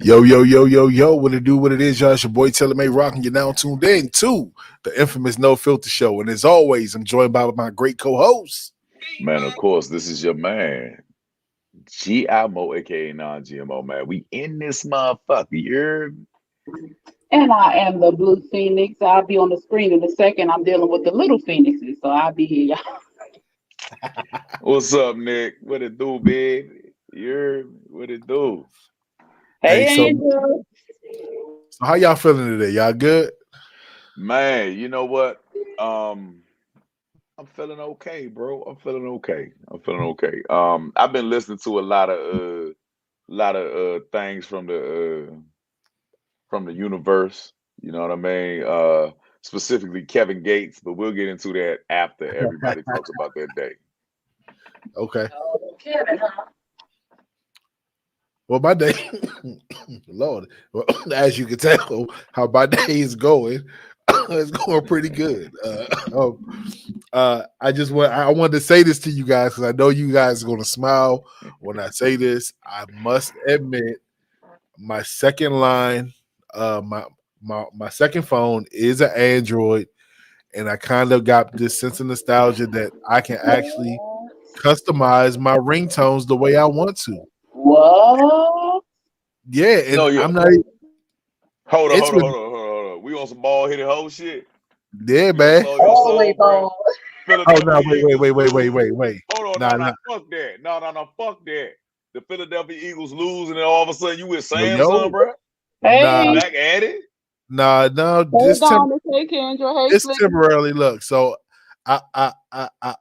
Yo, yo, yo, yo, yo, what it do, what it is, y'all. It's your boy Taylor May Rocking. You're now tuned in to the infamous No Filter Show. And as always, I'm joined by my great co-host. Man, of course, this is your man, GIMO, aka non-GMO, man. We in this motherfucker, you heard me? And I am the Blue Phoenix. I'll be on the screen in a second. I'm dealing with the little phoenixes, so I'll be here, y'all. What's up, Nick? What it do, baby? You heard me? What it do? Hey, Hey, Angel. So how y'all feeling today? Y'all good? Man, you know what? I'm feeling okay, bro. I'm feeling okay. I've been listening to a lot of things from the universe. You know what I mean? Specifically Kevin Gates, but we'll get into that after everybody talks about their day. Okay. Oh, Kevin, huh? Well, my day, Lord, well, as you can tell, how my day is going, it's going pretty good. I wanted to say this to you guys because I know you guys are going to smile when I say this. I must admit, my second line, my second phone is an Android, and I kind of got this sense of nostalgia that I can actually customize my ringtones the way I want to. What? Yeah, and No, yeah. I'm not. Hold on, It's hold on, with hold on, hold on, hold on. We on some ball hitting whole shit. yeah, You done man. sold your All the soul, way bro. ball. Oh no, Philadelphia Eagles lose. wait. Hold on, Nah, nah. fuck that. No, fuck that. The Philadelphia Eagles lose, and then all of a sudden you with Samsung, Yo, bro. nah, You Hey, back at it? no. hold on to say, Kendra. Hey, It's Slick. temporarily. Look, so I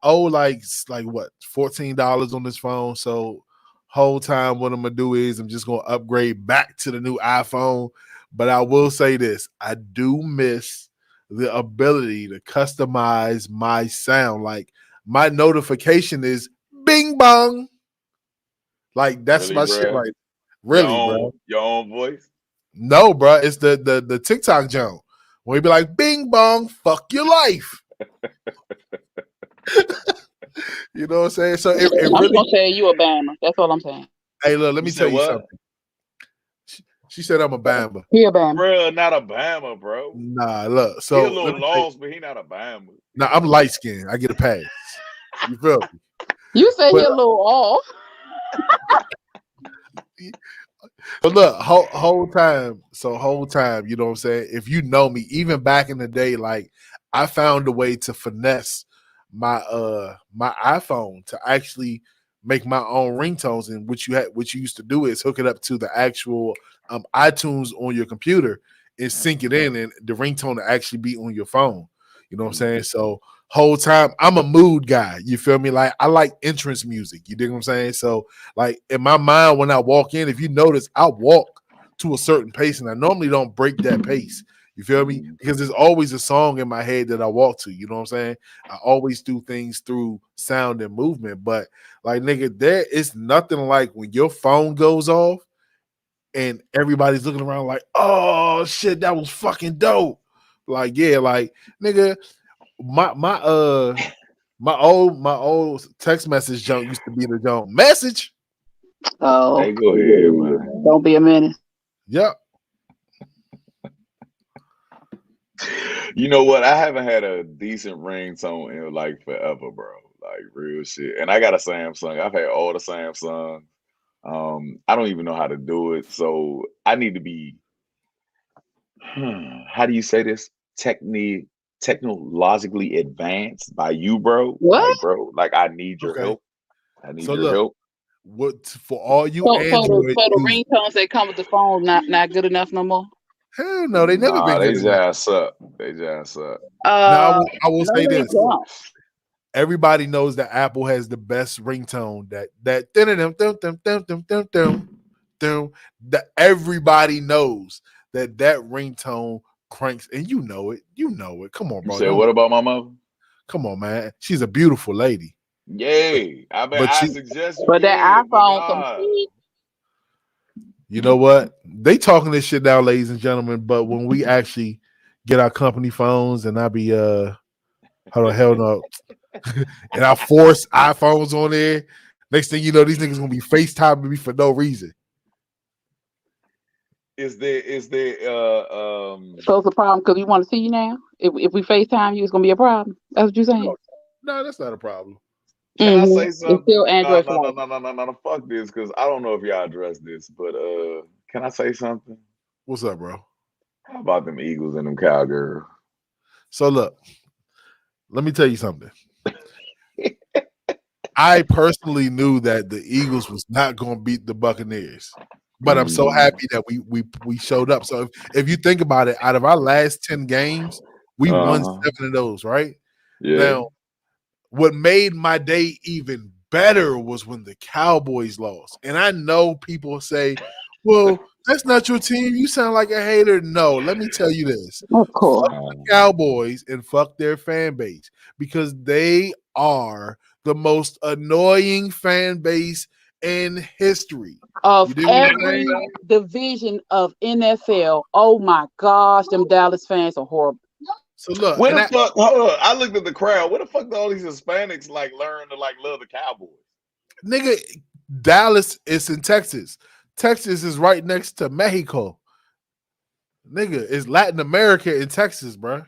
owe like what $14 on this phone. So whole time, what I'm gonna do is I'm just gonna upgrade back to the new iPhone. But I will say this: I do miss the ability to customize my sound. Like my notification is Bing Bong. Like that's Really, my shit. bro? Right? Really, bro? Your own voice? No, bro. It's the TikTok jump. When we be like, Bing Bong, fuck your life. You know what I'm saying? So it I'm just really. gonna say you a Bama. That's all I'm saying. Hey, look, let You me said tell you what? something. She said I'm a Bama. He a Bama. Bro, not a Bama, bro. Nah, look. He a So let little me tell you. lost, but he not a Bama. Now I'm light skinned. I get a pass. You feel me? You say he But a little off. but look, whole time, you know what I'm saying? If you know me, even back in the day, like I found a way to finesse my iPhone to actually make my own ringtones. And what you used to do is hook it up to the actual iTunes on your computer and sync it in, and the ringtone to actually be on your phone. You know what I'm saying? So whole time I'm a mood guy. You feel me? Like I like entrance music. You dig what I'm saying? So like in my mind, when I walk in, if you notice, I walk to a certain pace, and I normally don't break that pace. You feel me? Because there's always a song in my head that I walk to. You know what I'm saying? I always do things through sound and movement. But like nigga, there is nothing like when your phone goes off and everybody's looking around like, oh shit, that was fucking dope. Like, yeah, like nigga, my old text message junk used to be the junk message. Oh, Hey, go ahead, man. don't be a menace. Yep. You know what? I haven't had a decent ringtone in like forever, bro. Like real shit. And I got a Samsung. I've had all the Samsung. I don't even know how to do it. So I need to be how do you say this? Technologically advanced by you, bro. What? Like, bro, like I need your Okay. help. I need So your look, help. what for all you So Android the users? ringtones that come with the phone not good enough no more. Hell no, they never Nah, been they good enough. just up. They just up. Now Uh, I will no, say they this. don't. Everybody knows that Apple has the best ringtone. That everybody knows that ringtone cranks, and you know it. You know it. Come on, You bro. said Don't what about my mother? come on, man. She's a beautiful lady, Yay. but I she, suggest you But that get it, but iPhone nah. compete. you know what? They talking this shit now, ladies and gentlemen. But when we actually get our company phones, and I be hold on, hell no, and I force iPhones on there. Next thing you know, these niggas gonna be FaceTiming me for no reason. So it's a problem because you want to see you now. If we FaceTime you, it's gonna be a problem. That's what you're saying. No, no, that's not a problem. can I say It's something? still No, Android no, no, phone. no, no, no, no, no. Fuck this, because I don't know if y'all address this, but can I say something? What's up, bro? How about them Eagles and them Cowgirls? So look, let me tell you something. I personally knew that the Eagles was not going to beat the Buccaneers, but I'm so happy that we showed up. So if you think about it, out of our last 10 games, we won Uh-huh. 7 of those, right? Yeah. Now, what made my day even better was when the Cowboys lost. And I know people say, well, that's not your team. You sound like a hater. No, let me tell you this. Of course. Fuck the Cowboys and fuck their fan base because they are the most annoying fan base in history. Of You dig what I'm every saying? division of NFL, oh my gosh, them Dallas fans are horrible. So look, Where and the I fuck? Hold on. I looked at the crowd. Where the fuck do all these Hispanics like learn to like love the Cowboys? nigga, Dallas is in Texas. Texas is right next to Mexico. Nigga, it's Latin America in Texas, bro.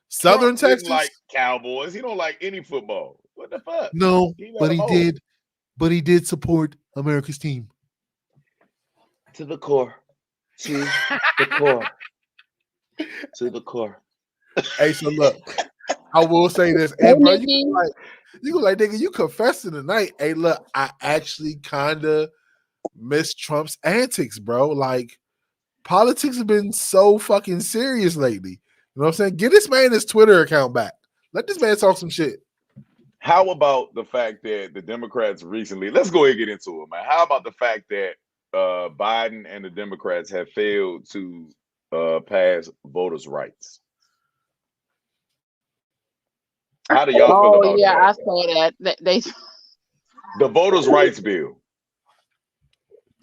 Southern Trump didn't Texas? like Cowboys. He don't like any football. What the fuck? No, He let but them he hold did. But he did support America's team. to the core, to the core, to the core. Hey, so look, I will say this, Hey, and bro, Nikki. you go like, nigga, you confessing tonight. Hey, look, I actually kind of miss Trump's antics, bro. Like, politics have been so fucking serious lately. You know what I'm saying? Get this man his Twitter account back. Let this man talk some shit. How about the fact that the Democrats recently? Let's go ahead and get into it, man. How about the fact that Biden and the Democrats have failed to pass voters' rights? How do y'all feel Oh about yeah, that? I saw that. They The voters' rights bill.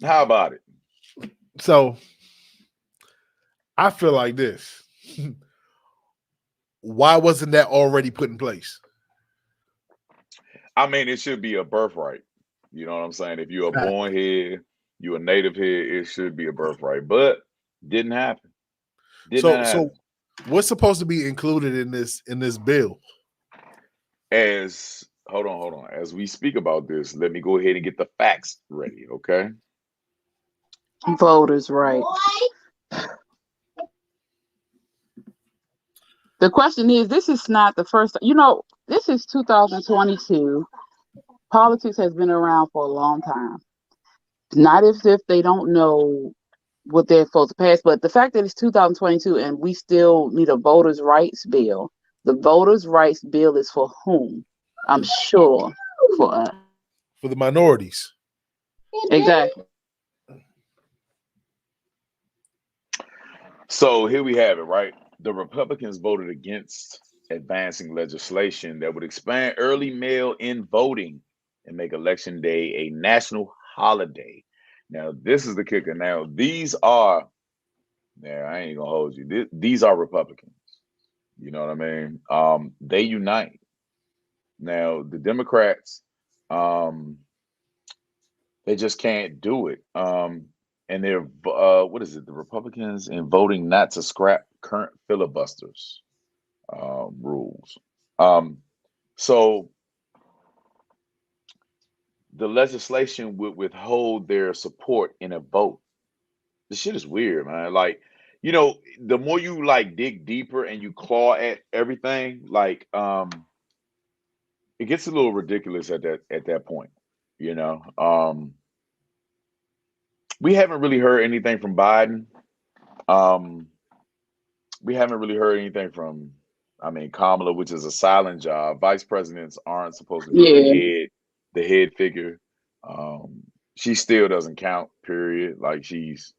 How about it? So I feel like this. Why wasn't that already put in place? I mean, it should be a birthright. You know what I'm saying? If you are born here, you a native here, it should be a birthright. But didn't happen. Did not So happen. what's supposed to be included in this bill? As hold on. As we speak about this, let me go ahead and get the facts ready, okay? voters right. The question is, this is not the first. This is 2022. Politics has been around for a long time. Not as if they don't know what they're supposed to pass, but the fact that it's 2022 and we still need a voters' rights bill. The voters' rights bill is for whom? I'm sure for us. For the minorities. Exactly. So here we have it, right? The Republicans voted against advancing legislation that would expand early mail-in voting and make election day a national holiday. Now, this is the kicker. Now, I ain't gonna hold you. These are Republicans. You know what I mean? They unite. Now, the Democrats, um, they just can't do it. And they're what is it? The Republicans in voting not to scrap current filibusters rules. Um, so the legislation would withhold their support in a vote. This shit is weird, man. Like, the more you like dig deeper and you claw at everything, like it gets a little ridiculous at that point. You know, we haven't really heard anything from Biden. Um, we haven't really heard anything from, I mean, Kamala, which is a silent job. Vice presidents aren't supposed to be Yeah. the head figure. Um, she still doesn't count. Period. Like she's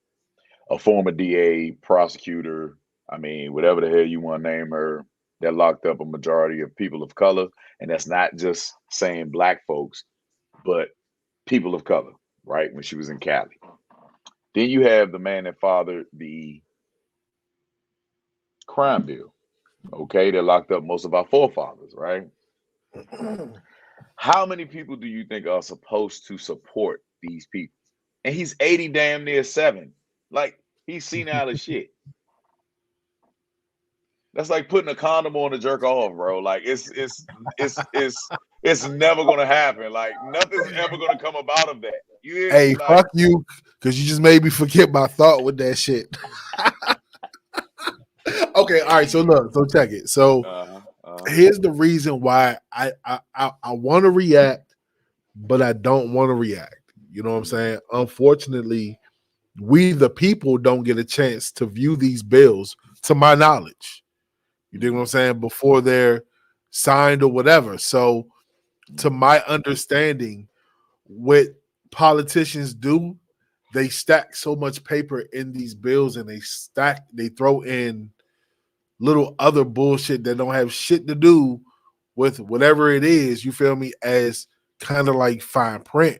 a former DA, prosecutor. I mean, whatever the hell you want to name her. That locked up a majority of people of color, and that's not just saying black folks, but people of color. Right when she was in Cali. Then you have the man that fathered the crime bill. Okay, that locked up most of our forefathers, right? How many people do you think are supposed to support these people? And he's 80 damn near 7. Like, He's senile as shit. That's like putting a condom on to jerk off, bro. Like it's never gonna happen. Like nothing's ever gonna come about of that. You hear me? Hey, Like fuck you, because you just made me forget my thought with that shit. Okay, all right. So look, so check it. So here's the reason why I want to react, but I don't want to react. You know what I'm saying? Unfortunately, we the people don't get a chance to view these bills, to my knowledge. You dig what I'm saying? Before they're signed or whatever. So, to my understanding, what politicians do, they stack so much paper in these bills and they throw in little other bullshit that don't have shit to do with whatever it is, you feel me, as kind of like fine print.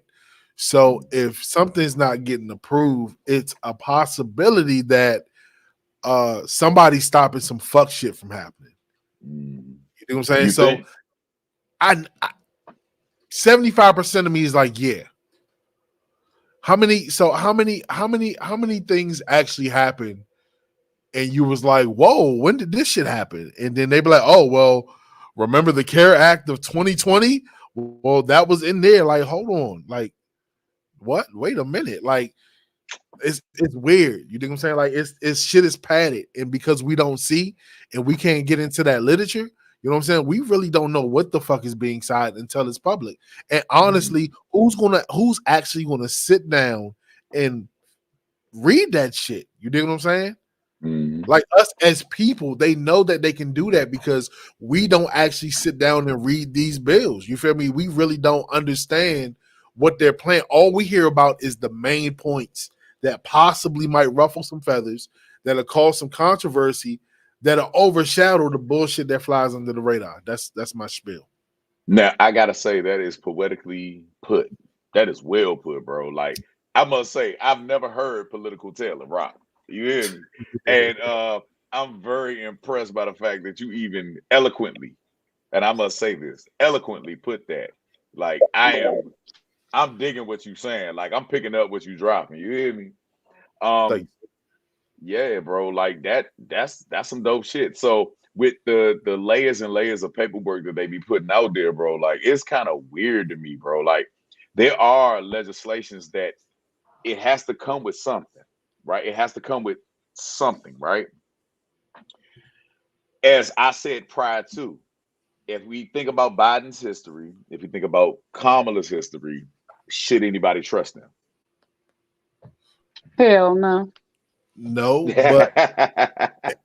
So if something's not getting approved, it's a possibility that somebody's stopping some fuck shit from happening. You know what I'm saying? You So think? I 75% of me is like, yeah. How many things actually happen and you was like, whoa, when did this shit happen? And then they be like, oh, well, remember the CARE Act of 2020? Well, that was in there. Like, hold on. Like, what? Wait a minute. Like, it's weird. You know what I'm saying? Like, it's shit is padded. And because we don't see and we can't get into that literature, you know what I'm saying? We really don't know what the fuck is being signed until it's public. And honestly, who's actually gonna sit down and read that shit? You dig what I'm saying? Like us as people, they know that they can do that because we don't actually sit down and read these bills. You feel me? We really don't understand what they're playing. All we hear about is the main points that possibly might ruffle some feathers, that'll cause some controversy, that'll overshadow the bullshit that flies under the radar. That's my spiel. Now I gotta say that is poetically put. That is well put, bro. Like I must say, I've never heard political tale of rock. You hear me? And I'm very impressed by the fact that you even eloquently, and I must say this, eloquently put that. Like I'm digging what you're saying. Like I'm picking up what you're dropping. You hear me? Like, Yeah, bro. Like that's some dope shit. So with the layers and layers of paperwork that they be putting out there, bro, like it's kind of weird to me, bro. Like there are legislations that it has to come with something, right? It has to come with something, right? As I said prior to, if we think about Biden's history, if you think about Kamala's history, should anybody trust them? Hell no. no, but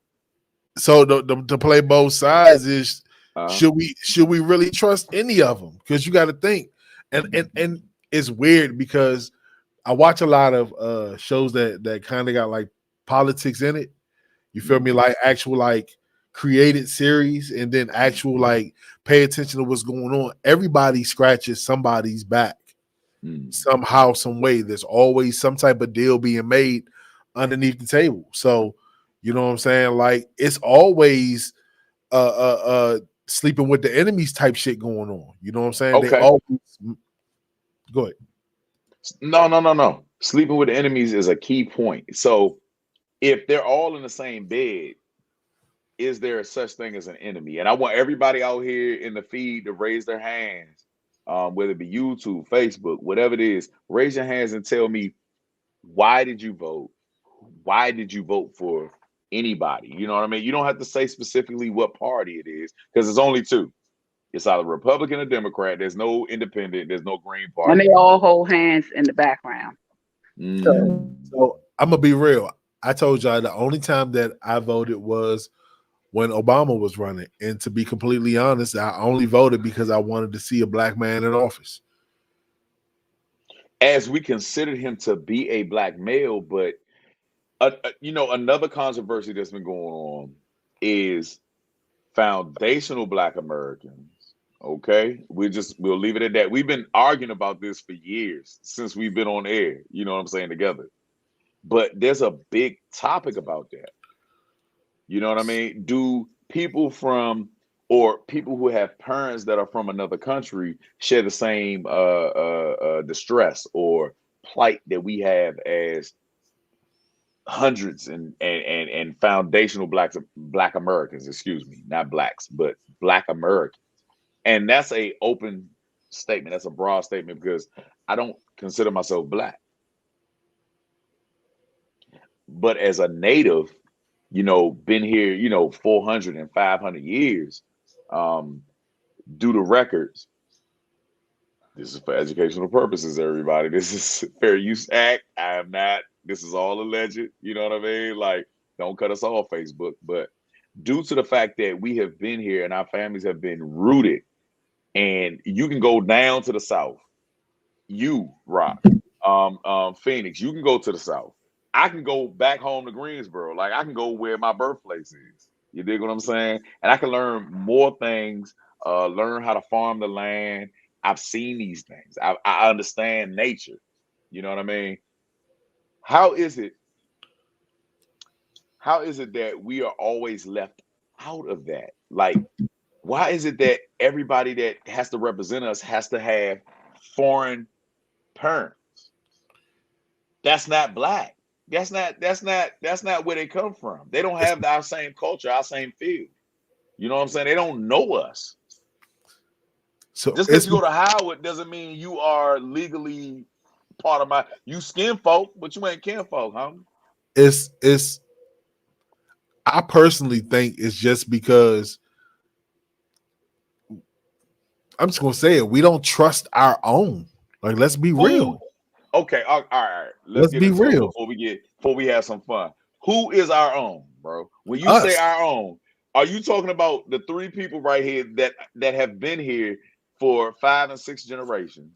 so to play both sides is should we really trust any of them? Because you got to think, and it's weird because I watch a lot of shows that kind of got like politics in it. You feel me? Like actual like created series, and then actual like pay attention to what's going on. Everybody scratches somebody's back somehow, some way. There's always some type of deal being made underneath the table. So you know what I'm saying? Like it's always sleeping with the enemies type shit going on. You know what I'm saying? They Okay. always go ahead. No. Sleeping with enemies is a key point. So if they're all in the same bed, is there a such thing as an enemy? And I want everybody out here in the feed to raise their hands, whether it be YouTube, Facebook, whatever it is, raise your hands and tell me, why did you vote? Why did you vote for anybody? You know what I mean? You don't have to say specifically what party it is because there's only two. It's either Republican or Democrat. There's no independent. There's no Green And Party. they all hold hands in the background. So I'm gonna be real. I told y'all the only time that I voted was when Obama was running, and to be completely honest, I only voted because I wanted to see a black man in office. As we considered him to be a black male, but another controversy that's been going on is foundational black Americans. Okay, we'll leave it at that. We've been arguing about this for years since we've been on air. You know what I'm saying, together. But there's a big topic about that. You know what I mean? Do people or people who have parents that are from another country share the same distress or plight that we have as hundreds and foundational black Americans, excuse me, not blacks, but black Americans. And that's a open statement. That's a broad statement because I don't consider myself black. But as a native, been here, 400 and 500 years, due to records. This is for educational purposes, everybody. This is Fair Use Act. I am not, this is all alleged. You know what I mean? Like, don't cut us off, Facebook. But due to the fact that we have been here and our families have been rooted, and you can go down to the South, you rock, Phoenix, you can go to the South. I can go back home to Greensboro. Like, I can go where my birthplace is. You dig what I'm saying? And I can learn more things, learn how to farm the land. I've seen these things. I understand nature. You know what I mean? How is it that we are always left out of that? Like, why is it that everybody that has to represent us has to have foreign parents? That's not black. That's not where they come from. They don't have our same culture, our same field. You know what I'm saying? They don't know us. So just because you go to Howard doesn't mean you are legally part of you skin folk, but you ain't kin folk, huh? I personally think it's just because I'm just gonna say it. We don't trust our own. Like, let's be real. Okay, all right. Let's get into real before we have some fun. Who is our own, bro? When you say our own, are you talking about the three people right here that have been here for 5 and 6 generations?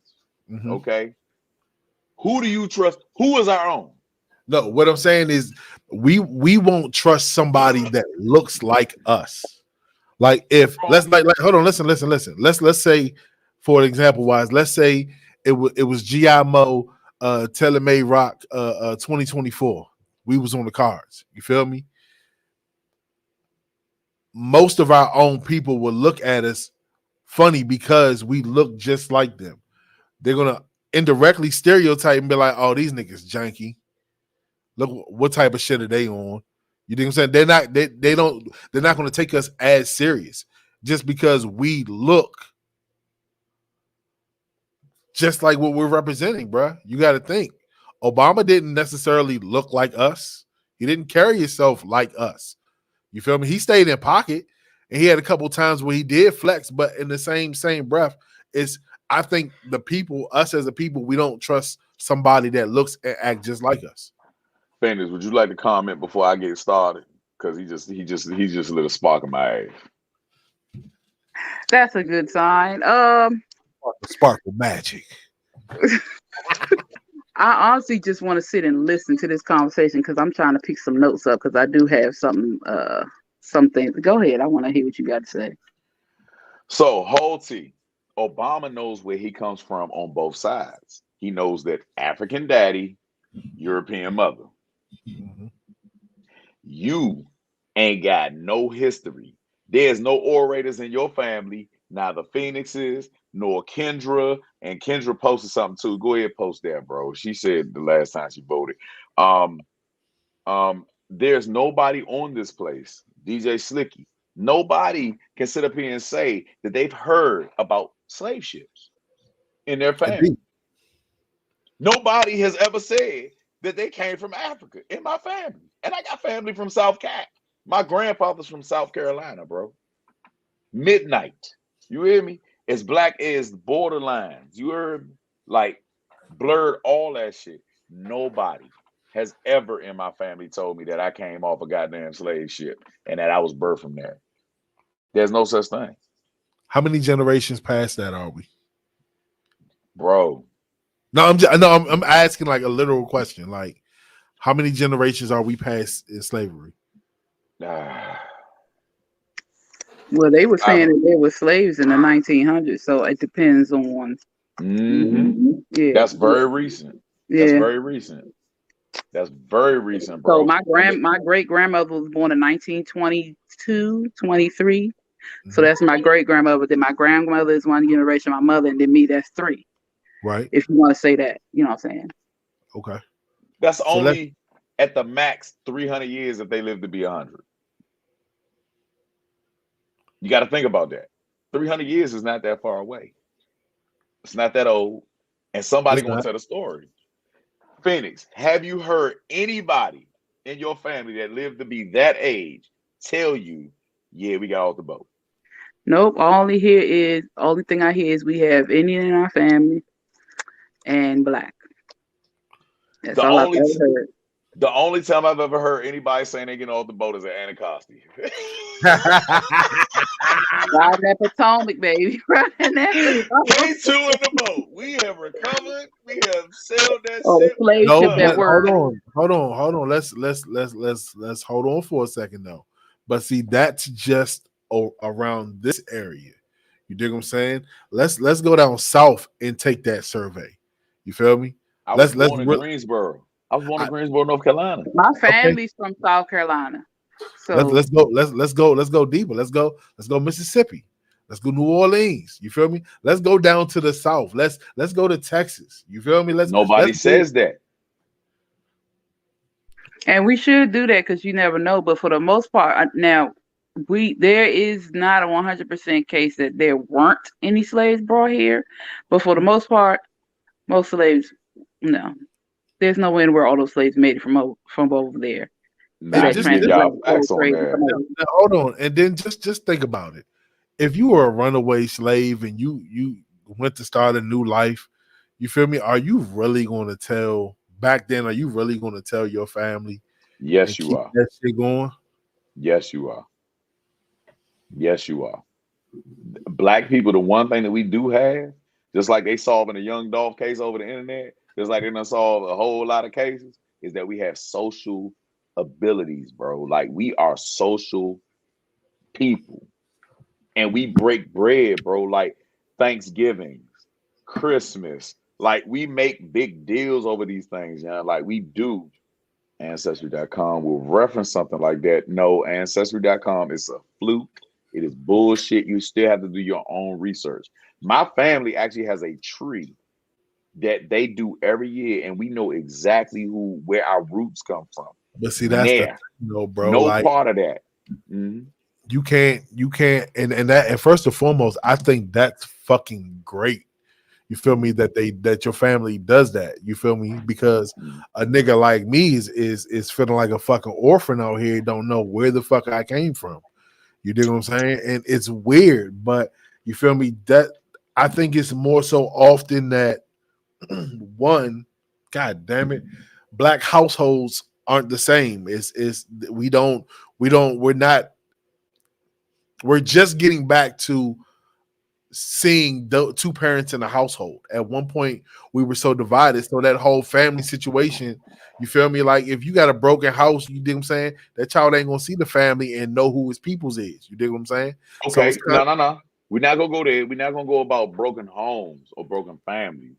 Mm-hmm. Okay. Who do you trust? Who is our own? No, what I'm saying is we won't trust somebody that looks like us. Like, if let's like hold on, listen. Let's say, for example wise, let's say it was G.I. Mo, Tele May Rock 2024. We was on the cards. You feel me? Most of our own people will look at us funny because we look just like them. They're gonna indirectly stereotype and be like, "Oh, these niggas janky. Look what type of shit are they on?" You know what I'm saying? They're not going to take us as serious just because we look just like what we're representing, bro. You got to think. Obama didn't necessarily look like us. He didn't carry himself like us. You feel me? He stayed in pocket, and he had a couple times where he did flex, but in the same breath, I think us as a people, we don't trust somebody that looks and act just like us. Fenders, would you like to comment before I get started? Because he's just a little spark in my eye. That's a good sign. Sparkle magic. I honestly just want to sit and listen to this conversation because I'm trying to pick some notes up because I do have something. Go ahead. I want to hear what you got to say. So, Holty, Obama knows where he comes from on both sides. He knows that African daddy, European mother. Mm-hmm. You ain't got no history. There's no orators in your family, neither Phoenix's nor Kendra. And Kendra posted something too. Go ahead, post that, bro. She said the last time she voted. There's nobody on this place, DJ Slicky. Nobody can sit up here and say that they've heard about slave ships in their family. Nobody has ever said that they came from Africa in my family. And I got family from South Cat. My grandfather's from South Carolina, bro. Midnight. You hear me? As black as borderlines. You heard me? Like, blurred all that shit. Nobody has ever in my family told me that I came off a goddamn slave ship and that I was birthed from there. There's no such thing. How many generations past that are we? Bro. No, I'm asking like a literal question. Like, how many generations are we past in slavery? Well, they were saying that there were slaves in the 1900s, so it depends on. Mm-hmm. Yeah, that's very recent. That's very recent. That's very recent, bro. So my great grandmother was born in 1922, 23. Mm-hmm. So that's my great grandmother. Then my grandmother is one generation, my mother, and then me, that's 3. Right. If you want to say that, you know what I'm saying. Okay. That's only at the max 300 years if they live to be 100. You got to think about that. 300 years is not that far away. It's not that old. And somebody It's going to not. tell the story. Phoenix, have you heard anybody in your family that lived to be that age tell you, yeah, we got off the boat? Nope. Only thing I hear is we have Indian in our family and black. That's The all I've only ever heard. the only time I've ever heard anybody saying they getting off the boat is at Anacostia. Riding that Potomac, baby. Riding that Potomac. We two in the boat. We have recovered. We have sailed that Oh, the ship. We slave are ship No, at but done. work. hold on. Let's hold on for a second though. But see, that's just around this area. You dig what I'm saying? Let's go down south and take that survey. You feel me? I was Let's born in Greensboro. I was born in I, Greensboro, North Carolina. My okay. family's from South Carolina. Let's So go. Let's go deeper. Let's go Mississippi. Let's go New Orleans. You feel me? Let's go down to the south. Let's go to Texas. You feel me? Nobody Let's go. says that. and we should do that because you never know. But for the most part, now there is not a 100% case that there weren't any slaves brought here. But for the most part, most slaves, no, there's no way in where all those slaves made it from over there through Now I that can give y'all transatlantic facts on trade and come that. over. Now, hold on, and then just think about it. If you were a runaway slave and you went to start a new life, you feel me? Are you really going to tell back then? Are you really going to tell your family and Yes, you keep are. that shit going? Yes, you are. Yes, you are. Black people, the one thing that we do have, just like they solving a young Dolph case over the internet, just like they done solve a whole lot of cases, is that we have social abilities, bro. Like we are social people. And we break bread, bro, like Thanksgivings, Christmas. Like we make big deals over these things, yeah. Like we do. Ancestry.com will reference something like that. No, Ancestry.com is a fluke. It is bullshit. You still have to do your own research. My family actually has a tree that they do every year, and we know exactly where our roots come from. But see, that's the thing, There, bro. no Like part of that. Mhm. you can't, and first and foremost, I think that's fucking great. You feel me? That your family does that. You feel me? Because Mhm. a nigga like me is feeling like a fucking orphan out here. Don't know where the fuck I came from. You dig what I'm saying? And it's weird, but you feel me? That I think it's more so often that one, god damn it, black households aren't the same. It's we're not we're just getting back to seeing the two parents in the household. At one point, we were so divided, so that whole family situation. You feel me? Like if you got a broken house, you dig what I'm saying? That child ain't gonna see the family and know who his people's is. You dig what I'm saying? So it's Okay, kind no, no, no. We're not gonna go there. We're not gonna go about broken homes or broken families.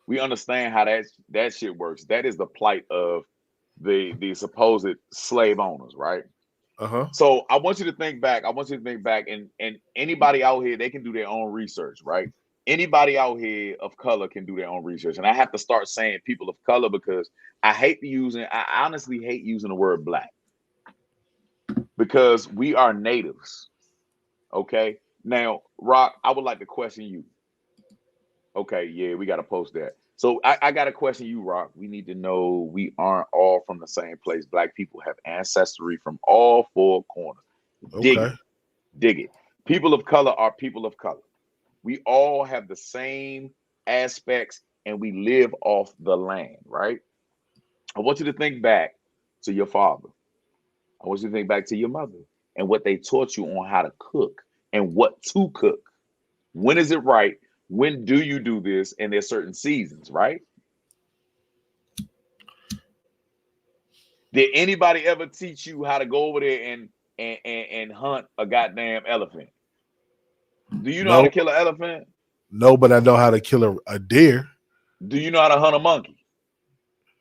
We understand how that shit works. That is the plight of the supposed slave owners, right? huh. So I want you to think back. I want you to think back, and anybody out here, they can do their own research, right? Anybody out here of color can do their own research, and I have to start saying people of color because I honestly hate using the word black because we are natives. Okay, now Rock, I would like to question you. Okay, yeah, we got to post that. So I got to question you, Rock. We need to know we aren't all from the same place. Black people have ancestry from all four corners. Dig Okay. it, dig it. People of color are people of color. We all have the same aspects and we live off the land, right? I want you to think back to your father. I want you to think back to your mother and what they taught you on how to cook and what to cook. When is it right? When do you do this? And there's certain seasons, right? Did anybody ever teach you how to go over there and hunt a goddamn elephant? Do you know how to No, kill an elephant? no, but I know how to kill a deer. Do you know how to hunt a monkey?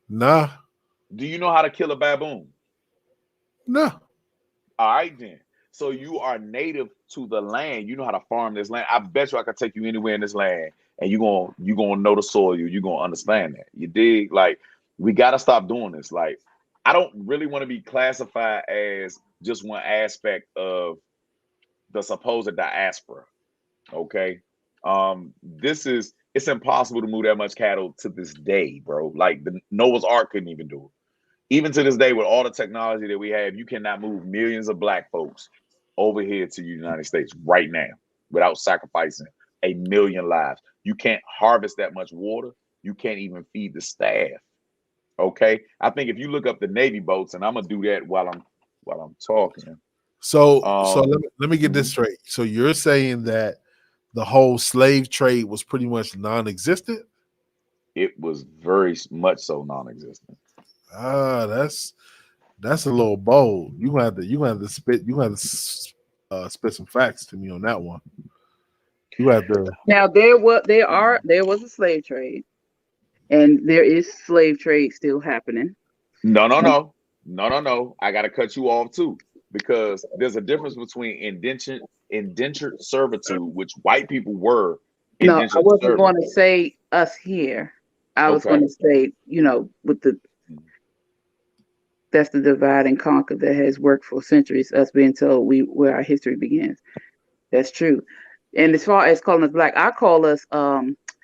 Nah, Do you know how to kill a baboon? nah. All right, then. So you are native to the land. You know how to farm this land. I bet you I could take you anywhere in this land, and you're gonna know the soil. You're gonna understand that. You dig? Like we gotta stop doing this. Like I don't really want to be classified as just one aspect of the supposed diaspora. Okay. It's impossible to move that much cattle to this day, bro. Like the Noah's Ark couldn't even do it. Even to this day, with all the technology that we have, you cannot move millions of black folks over here to the United States right now without sacrificing a million lives. You can't harvest that much water. You can't even feed the staff. Okay. I think if you look up the Navy boats, and I'm gonna do that while I'm talking. So let me get this Mhm. straight. So you're saying that the whole slave trade was pretty much non-existent? It was very much so non-existent. Ah, that's a little bold. You gonna have to spit some facts to me on that one. You have to. Now there was a slave trade, and there is slave trade still happening. No, no, And no, no, no, no. I got to cut you off too, because there's a difference between indentured servitude, which white people were no, I indentured wasn't going servants. to say us here. I was going Okay. to say, with that's the divide and conquer that has worked for centuries. Us being told where our history begins. That's true. And as far as calling us black, I call us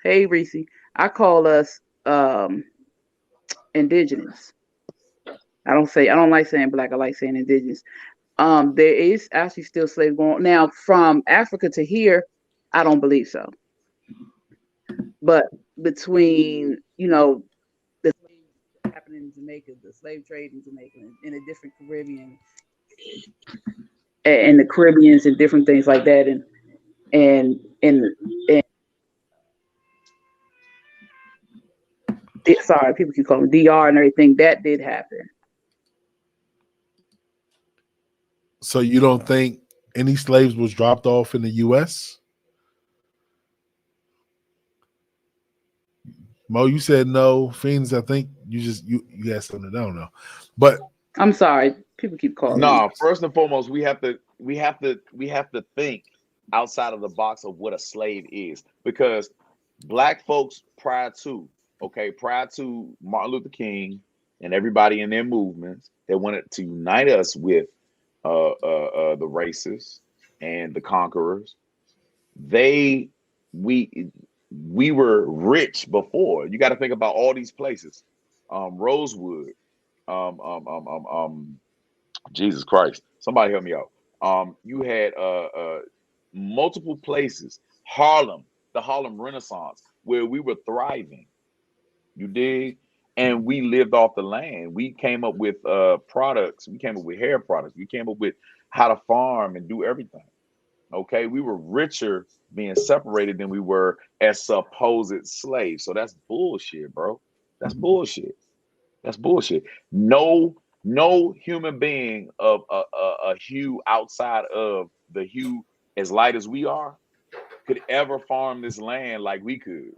hey Reese, I call us indigenous. I don't like saying black. I like saying indigenous. There is actually still slave going on. Now from Africa to here. I don't believe so. But between the slaves happening in Jamaica, the slave trade in Jamaica, and in the different Caribbean and the Caribbeans and different things like that, and sorry, people keep calling DR and everything. That did happen. So you don't think any slaves was dropped off in the U.S.? Mo, you said no. Fiends, I think you got something I don't know, but I'm sorry, people keep calling me. No, first and foremost, we have to think outside of the box of what a slave is, because black folks prior to Martin Luther King and everybody in their movements that wanted to unite us with the racists and the conquerors, they we we were rich before. You got to think about all these places, Rosewood, um, um, um, um, um, Jesus Christ, somebody help me out. You had multiple places, Harlem, the Harlem Renaissance, where we were thriving. You dig? And we lived off the land. We came up with products. We came up with hair products. We came up with how to farm and do everything. Okay, we were richer being separated than we were as supposed slaves. So that's bullshit, bro. That's bullshit. That's bullshit. No human being of a hue outside of the hue as light as we are could ever farm this land like we could.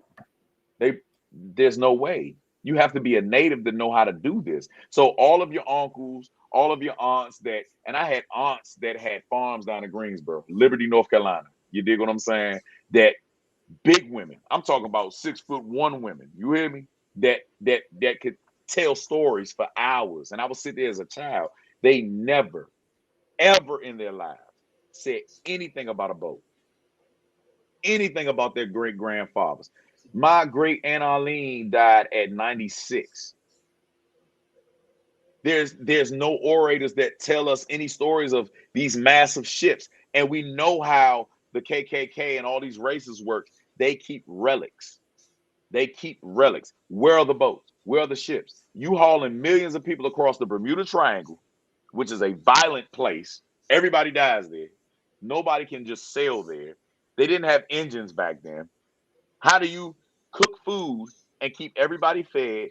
There's no way. You have to be a native to know how to do this. So all of your uncles, all of your aunts and I had aunts that had farms down in Greensboro, Liberty, North Carolina. You dig what I'm saying? That big women. I'm talking about 6'1" women. You hear me? That could tell stories for hours. And I would sit there as a child. They never, ever in their lives said anything about a boat, anything about their great grandfathers. My great Aunt Arlene died at 96. There's no orators that tell us any stories of these massive ships. And we know how the KKK and all these races work. They keep relics. They keep relics. Where are the boats? Where are the ships? You hauling millions of people across the Bermuda Triangle, which is a violent place. Everybody dies there. Nobody can just sail there. They didn't have engines back then. How do you cook food and keep everybody fed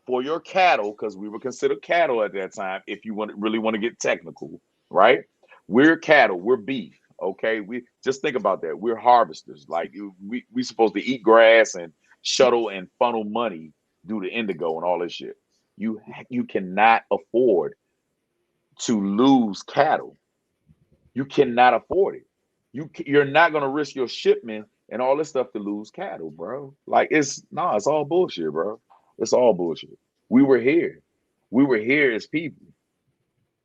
for your cattle? Because we were considered cattle at that time. If you really want to get technical, right? We're cattle. We're beef. Okay, we just think about that. We're harvesters. Like we supposed to eat grass and shuttle and funnel money due to indigo and all this shit. You cannot afford to lose cattle. You cannot afford it. You're not gonna risk your shipment and all this stuff to lose cattle, bro. Like it's all bullshit, bro. It's all bullshit. We were here. We were here as people.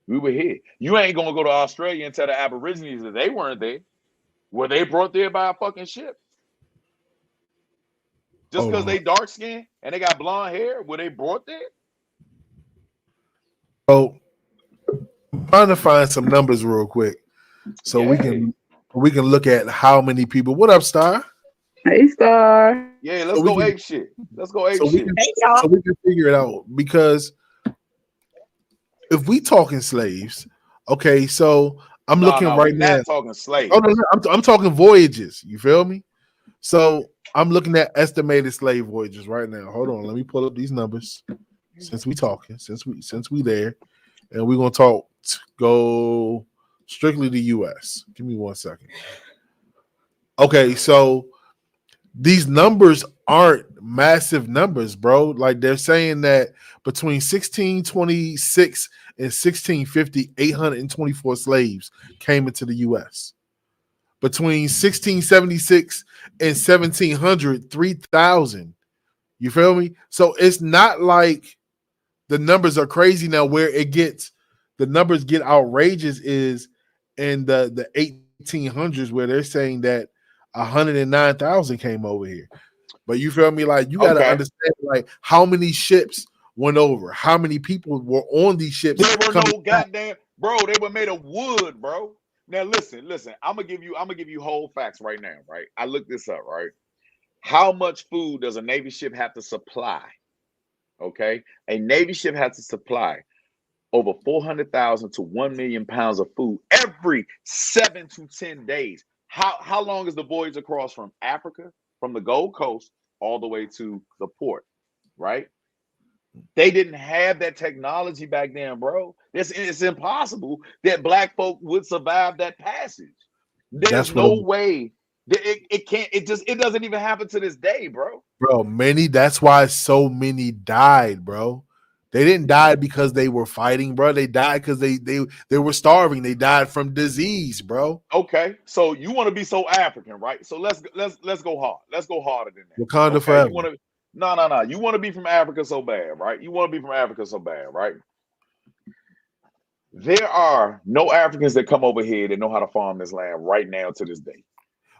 We were here. You ain't gonna go to Australia and tell the Aborigines that they weren't there. Were they brought there by a fucking ship? Just Hold because on. they dark skinned and they got blonde hair, were they brought there? So I'm trying to find some numbers real quick so we Yeah. can look at how many people. What up, Star? Hey, Star. Yeah, So let's we go can ape shit. Let's go ape so we shit. can Hey, y'all. so we can figure it out because if we talking slaves, okay, so I'm looking No, right we now. not talking Oh slaves. no, I'm talking voyages. You feel me? So I'm looking at estimated slave voyages right now. Hold on, let me pull up these numbers. Since we there, and we're gonna go strictly to US. Give me 1 second. Okay, so these numbers aren't massive numbers, bro. Like they're saying that between 1626 and 1650, 824 slaves came into the US. Between 1676 and 1700, 3,000. You feel me? So it's not like the numbers are crazy now. Where the numbers get outrageous is in the 1800s, where they're saying that 109,000 came over here. But you feel me? Like you got to Okay. understand, like how many ships went over, how many people were on these ships. There were coming no back. goddamn bro. They were made of wood, bro. Now listen. I'm gonna give you whole facts right now, right? I looked this up, right? How much food does a Navy ship have to supply? Okay, a Navy ship has to supply over 400,000 to 1 million pounds of food every 7 to 10 days. How long is the voyage across from Africa, from the Gold Coast, all the way to the port, right? They didn't have that technology back then, bro. It's impossible that black folk would survive that passage. There's That's what no way that it can't. It doesn't even happen to this day, bro. bro. That's why so many died, bro. They didn't die because they were fighting, bro. They died because they were starving. They died from disease, bro. Okay, so you want to be so African, right? So let's go hard. Let's go harder than that. Wakanda Okay, forever. you want to no. You want to be from Africa so bad, right? You want to be from Africa so bad, right? There are no Africans that come over here that know how to farm this land right now to this day.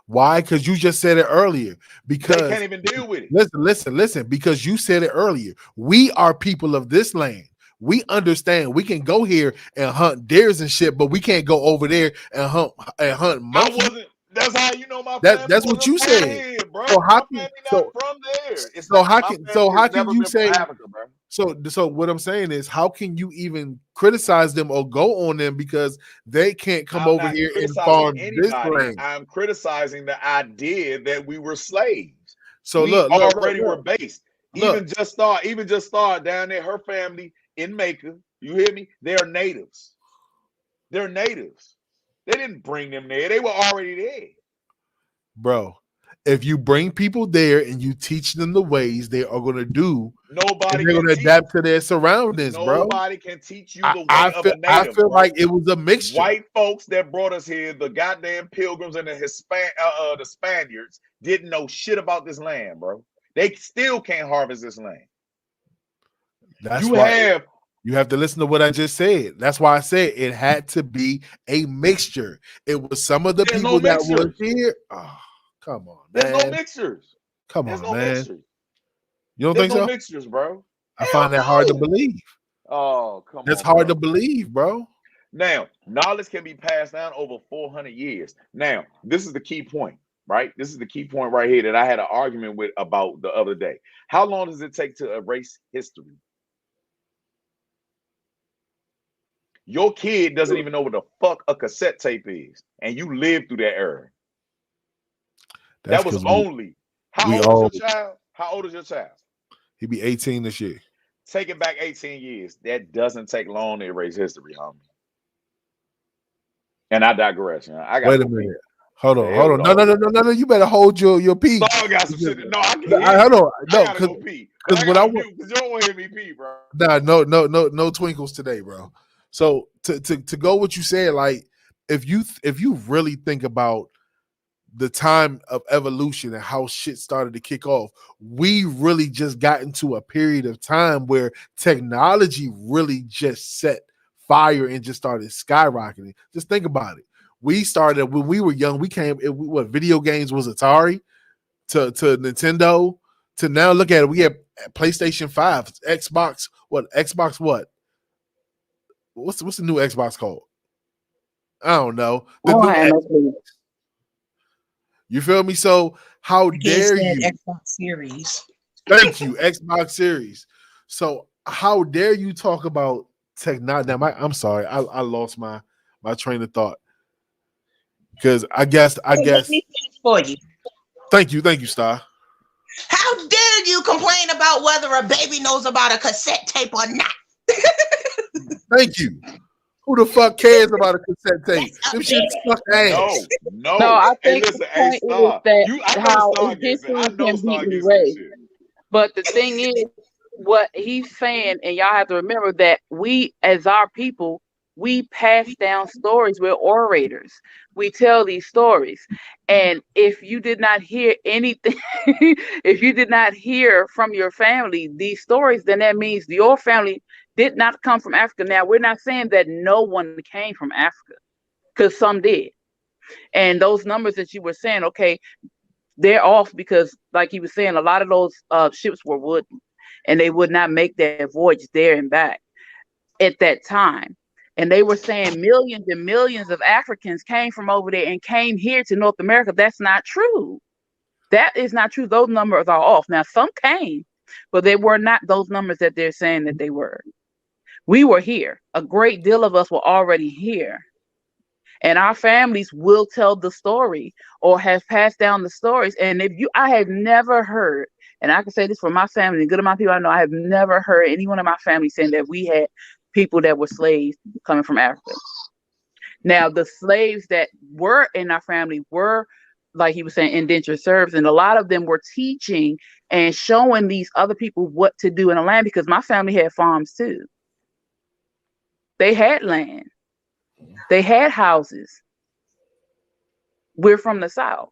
Why? Because you just said it earlier. They Because can't even deal with it. listen. Because you said it earlier. We are people of this land. We understand. We can go here and hunt deers and shit, but we can't go over there and hunt monkeys. That's how you know my family That's what you wasn't from said. here, bro. So how My can family not from there. It's so not. how My can family has never you been from say Africa, bro. so what I'm saying is how can you even criticize them or go on them because they can't come I'm over not here and criticizing farm this anybody. land. I'm criticizing the idea that we were slaves. So We look, already were based. look. Even just start down there. Her family in Macon. You hear me? They are natives. They're natives. They didn't bring them there. They were already there. Bro, if you bring people there and you teach them the ways they are going to do, Nobody they're can going to teach. adapt to their surroundings, bro. Nobody can teach you the way of a I native, feel bro. like it was a mixture. White folks that brought us here, the goddamn pilgrims and the Spaniards, didn't know shit about this land, bro. They still can't harvest this land. That's You why have you have to listen to what I just said. That's why I said it had to be a mixture. It was some of the there's people no that were mixtures. here. Oh, come on, There's no man. mixtures. Come There's on, no man. mixtures. You don't There's think no so? mixtures, bro. I Hell find that hard to no. believe. Oh, come That's on, hard to bro. believe, bro. Now, knowledge can be passed down over 400 years. Now, this is the key point, right? This is the key point right here that I had an argument with about the other day. How long does it take to erase history? Your kid doesn't even know what the fuck a cassette tape is, and you lived through that era. That's That was because only. How we old is all your child? How old is your child? he be 18 this year. Take it back 18 years. That doesn't take long to erase history, homie. And I digress. I got Wait to a go pee. minute. Hold on. Hell No. You better hold your peace. Star got some shit. No, I can't Hold hear on. you. I No, gotta go pee. because I what I gotta want. mute because you don't want to hear me pee, bro. Nah, no twinkles today, bro. So to go what you said, like if you really think about the time of evolution and how shit started to kick off, we really just got into a period of time where technology really just set fire and just started skyrocketing. Just think about it. We started when we were young. We came. What video games was Atari to Nintendo to now? Look at it. We have PlayStation 5, Xbox. What Xbox? What's the new Xbox called? I don't know. I The don't new have no clue. You feel me? So how The kid dare said you? Xbox Series. Thank you, Xbox Series. So how dare you talk about technology? Now, I'm sorry, I lost my train of thought because I guess Hey, let me finish for you. Thank you, Star. How dare you complain about whether a baby knows about a cassette tape or not? Thank you. Who the fuck cares about a cassette tape? That's Them a shit baby. suck ass. No. No, I Hey, think the listen, hey, point is Star. that I know how Star gets it. I history know can be Star gets this erased. shit. But the thing is, what he's saying, and y'all have to remember that we, as our people, we pass down stories. We're orators. We tell these stories. And if you did not hear anything, if you did not hear from your family these stories, then that means your family did not come from Africa. Now, we're not saying that no one came from Africa, because some did. And those numbers that you were saying, okay, they're off because, like he was saying, a lot of those ships were wooden, and they would not make that voyage there and back at that time. And they were saying millions and millions of Africans came from over there and came here to North America. That's not true. That is not true. Those numbers are off. Now, some came, but they were not those numbers that they're saying that they were. We were here. A great deal of us were already here. And our families will tell the story or have passed down the stories. And I have never heard, and I can say this for my family and good of my people I know, I have never heard anyone in my family saying that we had people that were slaves coming from Africa. Now, the slaves that were in our family were, like he was saying, indentured servants, and a lot of them were teaching and showing these other people what to do in the land, because my family had farms too. They had land. They had houses. We're from the South.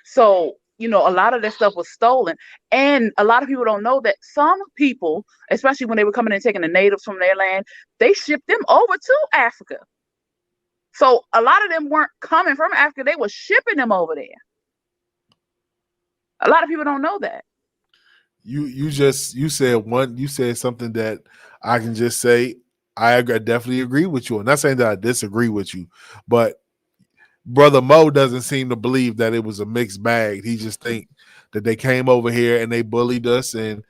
So, a lot of that stuff was stolen. And a lot of people don't know that some people, especially when they were coming and taking the natives from their land, they shipped them over to Africa. So a lot of them weren't coming from Africa. They were shipping them over there. A lot of people don't know that. You said something that I can just say I definitely agree with you. I'm not saying that I disagree with you, but Brother Mo doesn't seem to believe that it was a mixed bag. He just think that they came over here and they bullied us, and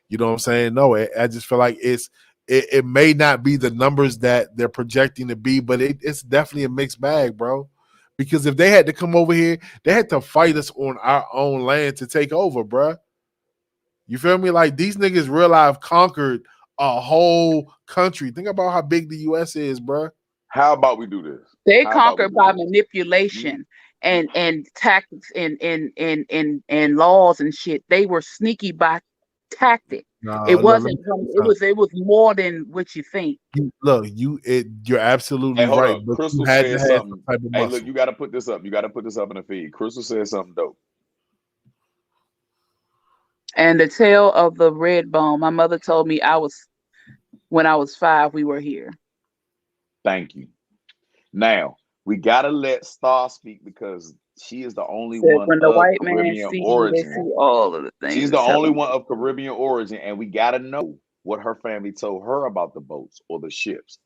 you know what I'm saying? No, I just feel like it may not be the numbers that they're projecting to be, but it's definitely a mixed bag, bro. Because if they had to come over here, they had to fight us on our own land to take over, bro. You feel me? Like these niggas real life conquered a whole country. Think about how big the US is, bro. How about we do this? They How about we conquered do by this? manipulation and tactics and laws and shit. They were sneaky by tactic. No, It look, let me wasn't tell you it was more than what you think. you're absolutely Hey, hold right, up. but you Crystal had to said have some something. type of Hey, look, muscle. you got to put this up. You got to put this up in the feed. Crystal said something dope. And the tale of the red bone, my mother told me when I was 5, we were here. Thank you. Now, we got to let Star speak because she is the only Said one when the of white man Caribbean see you, they origin. see all of the things She's the that's only happening. one of Caribbean origin, and we got to know what her family told her about the boats or the ships.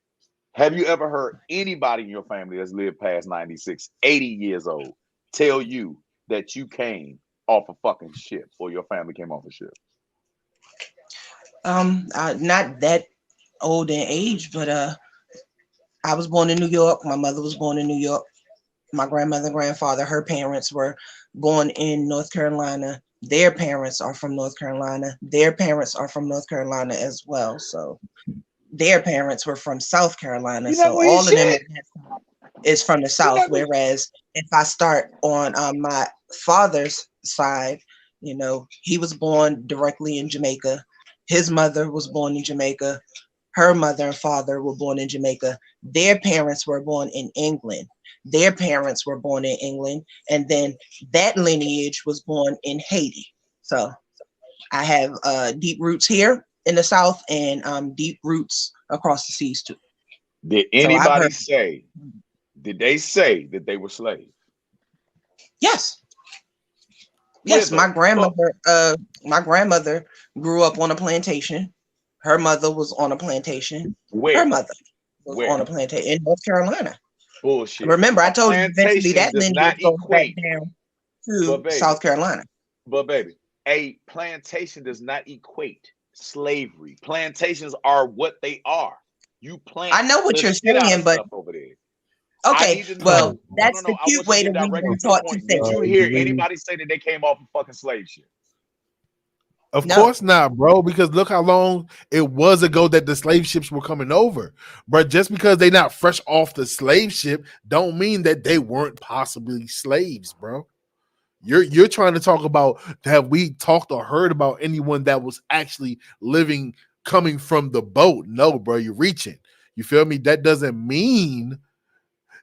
Have you ever heard anybody in your family that's lived past 96, 80 years old tell you that you came off a fucking ship or your family came off a ship? Not that old in age, but I was born in New York. My mother was born in New York. My grandmother and grandfather, her parents were born in North Carolina. Their parents are from North Carolina. Their parents are from North Carolina as well. So their parents were from South Carolina. You So know what all of them shit? is from the You South. know what? Whereas if I start on my father's side, he was born directly in Jamaica. His mother was born in Jamaica. Her mother and father were born in Jamaica. Their parents were born in England. their parents were born in England, and then that lineage was born in Haiti. So I have deep roots here in the South, and deep roots across the seas too. Did So I've anybody heard, say? Did they say that they were slaves? yes, Where yes. the fuck? My grandmother grew up on a plantation. Her mother was on a plantation. Her Where? mother was on Where? a plantation in North Carolina. Bullshit. Remember, I A told you eventually plantation that does lineage not goes back equate, down but to baby, South Carolina. a plantation does not equate slavery. Plantations are what they are. You plant I know what the you're shit out of saying, but stuff over there. I okay, need to well, know. No, no, that's the no. I cute want you to way get that we've directly been to the taught to point. say Did you it. hear anybody say that they came off a fucking slave ship? Of No, course not, bro. Because look how long it was ago that the slave ships were coming over. But just because they not fresh off the slave ship, don't mean that they weren't possibly slaves, bro. You're trying to talk about, have we talked or heard about anyone that was actually living coming from the boat? No, bro. You're reaching. You feel me? That doesn't mean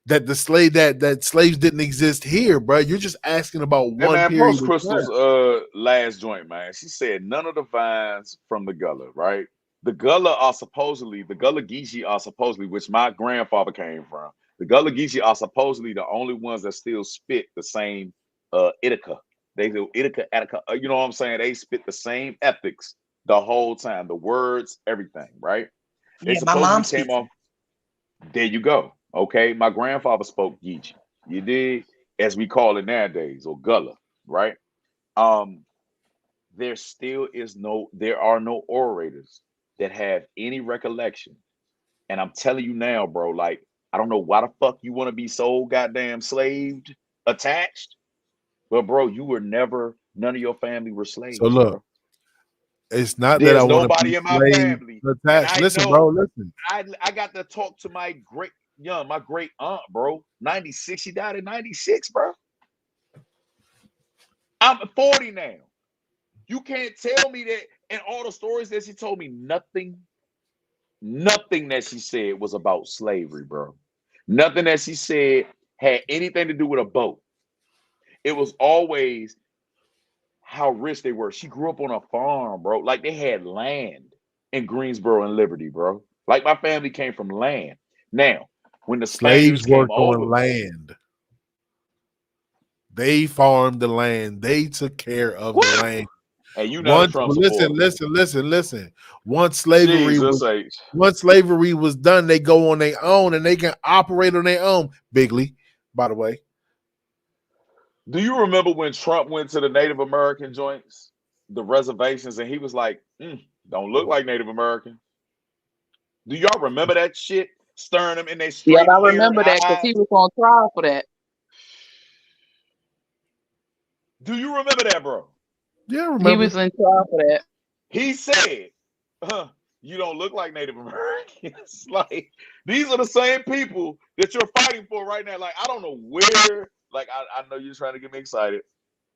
that the slave that slaves didn't exist here, bro. You're just asking about Hey one man, period post of time. Crystal's last joint, man. She said none of the vines from the Gullah, right? The Gullah Geechee are supposedly, which my grandfather came from. The Gullah Geechee are supposedly the only ones that still spit the same Ithaca. They do Ithaca, Attica, you know what I'm saying? They spit the same ethics the whole time, the words, everything, right? They yeah, my supposedly mom came speaks off. There you go. Okay. My grandfather spoke Geechee. You did, as we call it nowadays, or Gullah, right? Um, there are no orators that have any recollection. And I'm telling you now, bro, like, I don't know why the fuck you want to be so goddamn slaved, attached, but bro, you were never, none of your family were So slaves, look, bro. it's not that I There's want to be nobody in my slave family, and attached. I Listen, bro, know listen. I got to talk to my great aunt, bro. 96, she died in 96, bro. I'm 40 now. You can't tell me that, and all the stories that she told me, nothing that she said was about slavery, bro. Nothing that she said had anything to do with a boat. It was always how rich they were. She grew up on a farm, bro. Like they had land in Greensboro and Liberty, bro. Like my family came from land. Now, when the Slaves Spaniards came worked on over, land. They farmed the land. They took care of the what? land. And you not a Once, Trump listen, supporter. listen, listen, listen. Once Jesus H. slavery was done, they go on their own and they can operate on their own. Bigley, by the way. Do you remember when Trump went to the Native American joints, the reservations, and he was like, don't look like Native American? Do y'all remember that shit? Staring them in their Yep, straight I haired remember that because he eyes? was on trial for that. Do you remember that, bro? Yeah, I He remember. was in trial for that. He said, you don't look like Native Americans. Like, these are the same people that you're fighting for right now. Like, I don't know where, like, I know you're trying to get me excited.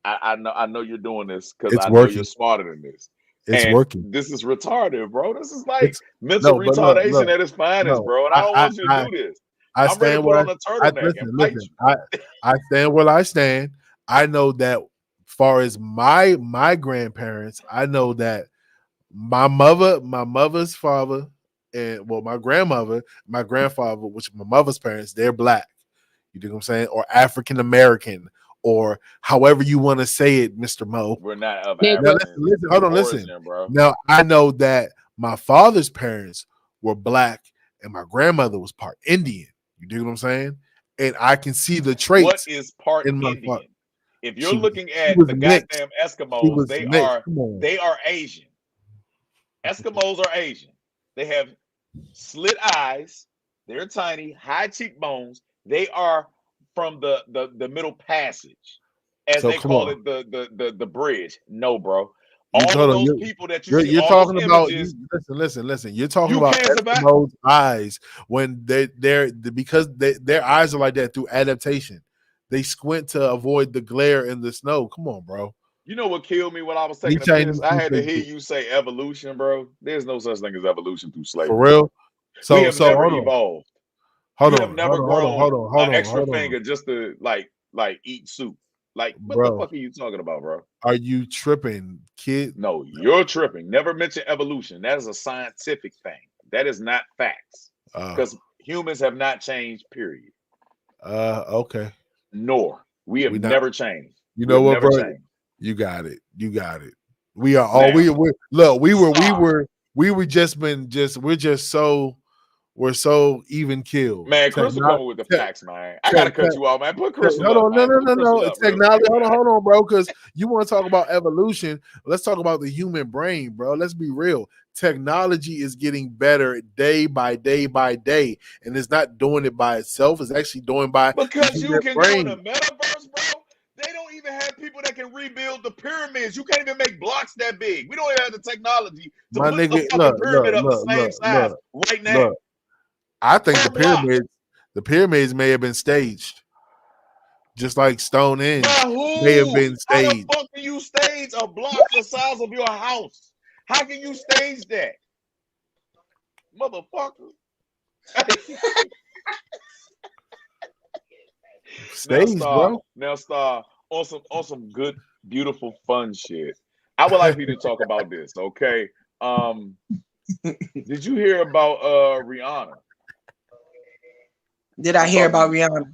I know you're doing this because It's I know you're working. smarter than this. It's And working. this is retarded, bro. This is like It's mental no, but retardation look, at its finest, no. bro. And I don't want you to do this. I I'm ready to stand put where on a I turtleneck and listen, fight listen. you. I stand where I stand. I know that far as my grandparents, I know that my mother's father, and well, my grandmother, my grandfather, which are my mother's parents, they're black. You know what I'm saying? Or African American, or however you want to say it, Mr. Mo. We're not of Now Nigga. African listen, hold on, listen. origin, bro. Now I know that my father's parents were black and my grandmother was part Indian. You dig what I'm saying? And I can see the What traits is part in my father. Indian? If you're looking She at was the mixed. goddamn She Eskimos, was mixed. Come on. they are Asian. Eskimos are Asian. They have slit eyes. They're tiny, high cheekbones. They are from the Middle Passage, as So they come call on. it, the bridge. No, bro. You All of hold on. those people that you see, You're all those talking about images, listen. You're talking you about can't survive. Eskimos' eyes when because their eyes are like that through adaptation. They squint to avoid the glare in the snow. Come on, bro. You know what killed me when I was Any taking a piss? Chinese I had people to hear you say evolution, bro. There's no such thing as evolution through for slavery, real. bro. We So have so never hold on. evolved. Hold You have on, hold never on, hold on, grown hold on, an hold on, extra hold on, finger just to like eat soup. Like, what the bro. fuck are you talking about, bro? Are you tripping, kid? No, you're tripping. Never mention evolution. That is a scientific thing. That is not facts. Uh, Because humans have not changed, period. okay. Nor we have We not. never changed. You We know have what, never bro? changed. You got it. You got it. We are all Now, we look. Star. We were just been just we're just so we're so even killed. Man, Crystal coming with the facts, man. I gotta Tech, cut you off, man. Put Crystal hold up, on, no, man. no, Put no, Crystal no. up real Technology. quick, man. Hold on, bro. Because you want to talk about evolution. Let's talk about the human brain, bro. Let's be real. Technology is getting better day by day by day, and it's not doing it by itself. It's actually doing by the Because you human can go in the brain. metaverse, bro. They don't even have people that can rebuild the pyramids. You can't even make blocks that big. We don't even have the technology to My put a nigga, fucking pyramid up the same size right now. look. I think Per block. the pyramids may have been staged, just like Stonehenge By may have who? been How the staged. fuck can you stage a block the size of your house? How can you stage that? Motherfucker. Staged, bro. Now star on some good, beautiful, fun shit. I would like for you to talk about this, okay? Did you hear about Rihanna? Did I hear about Rihanna?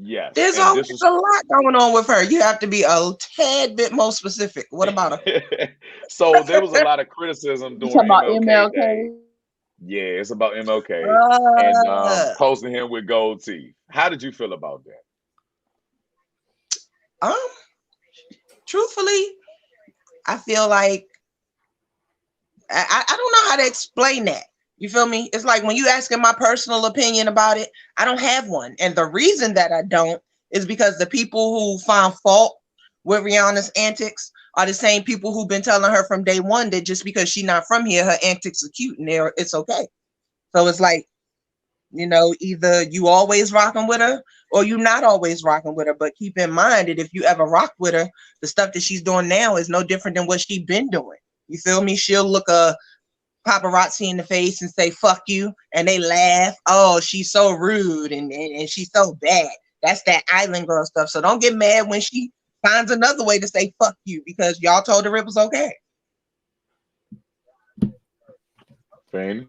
Yes. There's And always this was a lot going on with her. You have to be a tad bit more specific. What about her? So there was a lot of criticism You talking during about MLK Day. MLK? Yeah, it's about MLK and Uh, posting him with gold teeth. How did you feel about that? um, truthfully, I feel like I don't know how to explain that. You feel me? It's like when you asking my personal opinion about it, I don't have one. And the reason that I don't is because the people who find fault with Rihanna's antics are the same people who've been telling her from day one that just because she's not from here, her antics are cute and it's okay. So it's like, either you always rocking with her or you not always rocking with her. But keep in mind that if you ever rock with her, the stuff that she's doing now is no different than what she's been doing. You feel me? She'll look a paparazzi in the face and say fuck you, and they laugh. Oh, she's so rude and she's so bad. That's that island girl stuff. So don't get mad when she finds another way to say fuck you because y'all told her it was okay. Fanny?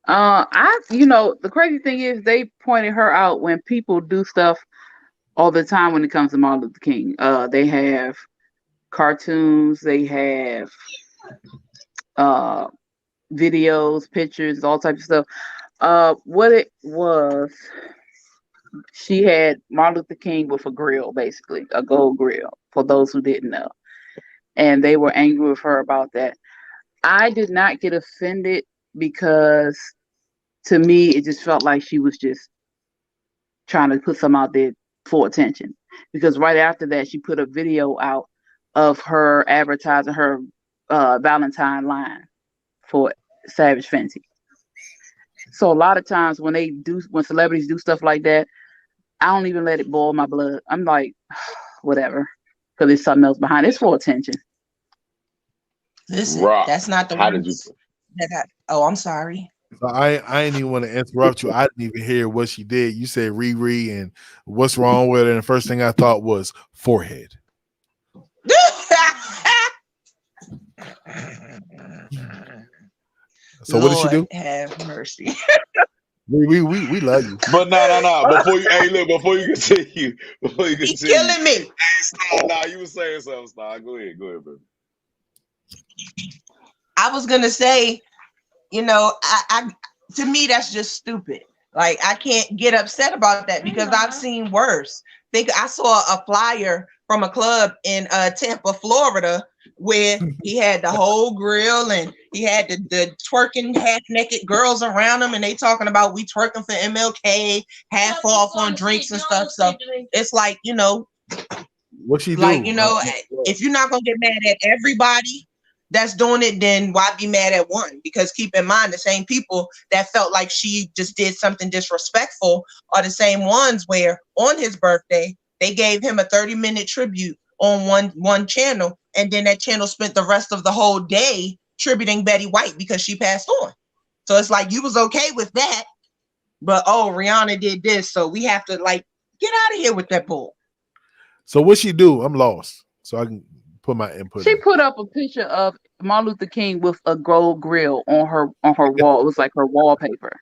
The crazy thing is they pointed her out when people do stuff all the time when it comes to Martin Luther King. They have cartoons, they have videos, pictures, all types of stuff. What it was, she had Martin Luther King with a grill, basically, a gold grill, for those who didn't know. And they were angry with her about that. I did not get offended because to me, it just felt like she was just trying to put some out there for attention. Because right after that, she put a video out of her advertising her Valentine line for Savage Fenty. So a lot of times when celebrities do stuff like that, I don't even let it boil my blood. I'm like, whatever, because there's something else behind it. It's for attention. Listen, Rock. that's not the How did you words oh, I'm sorry. So I ain't even want to interrupt you. I didn't even hear what she did. You said Riri and what's wrong with her, and the first thing I thought was forehead. So what did she do? Lord have mercy. We love you. But no. Before you continue, He's killing me. Hey, Star, you were saying something, Star. Go ahead, baby. I was gonna say, I to me that's just stupid. Like I can't get upset about that because I've seen worse. I saw a flyer from a club in Tampa, Florida, where he had the whole grill and he had the twerking half naked girls around him, and they talking about we twerking for MLK, half off on drinks and stuff. So it's like, What she do? like, if you're not gonna get mad at everybody that's doing it, then why be mad at one? Because keep in mind, the same people that felt like she just did something disrespectful are the same ones where on his birthday, they gave him a 30-minute tribute on one channel. And then that channel spent the rest of the whole day tributing Betty White because she passed on. So it's like you was okay with that, but oh, Rihanna did this, so we have to like get out of here with that bull. So what she do? I'm lost. So I can put my input She in. put up a picture of Martin Luther King with a gold grill on her wall. It was like her wallpaper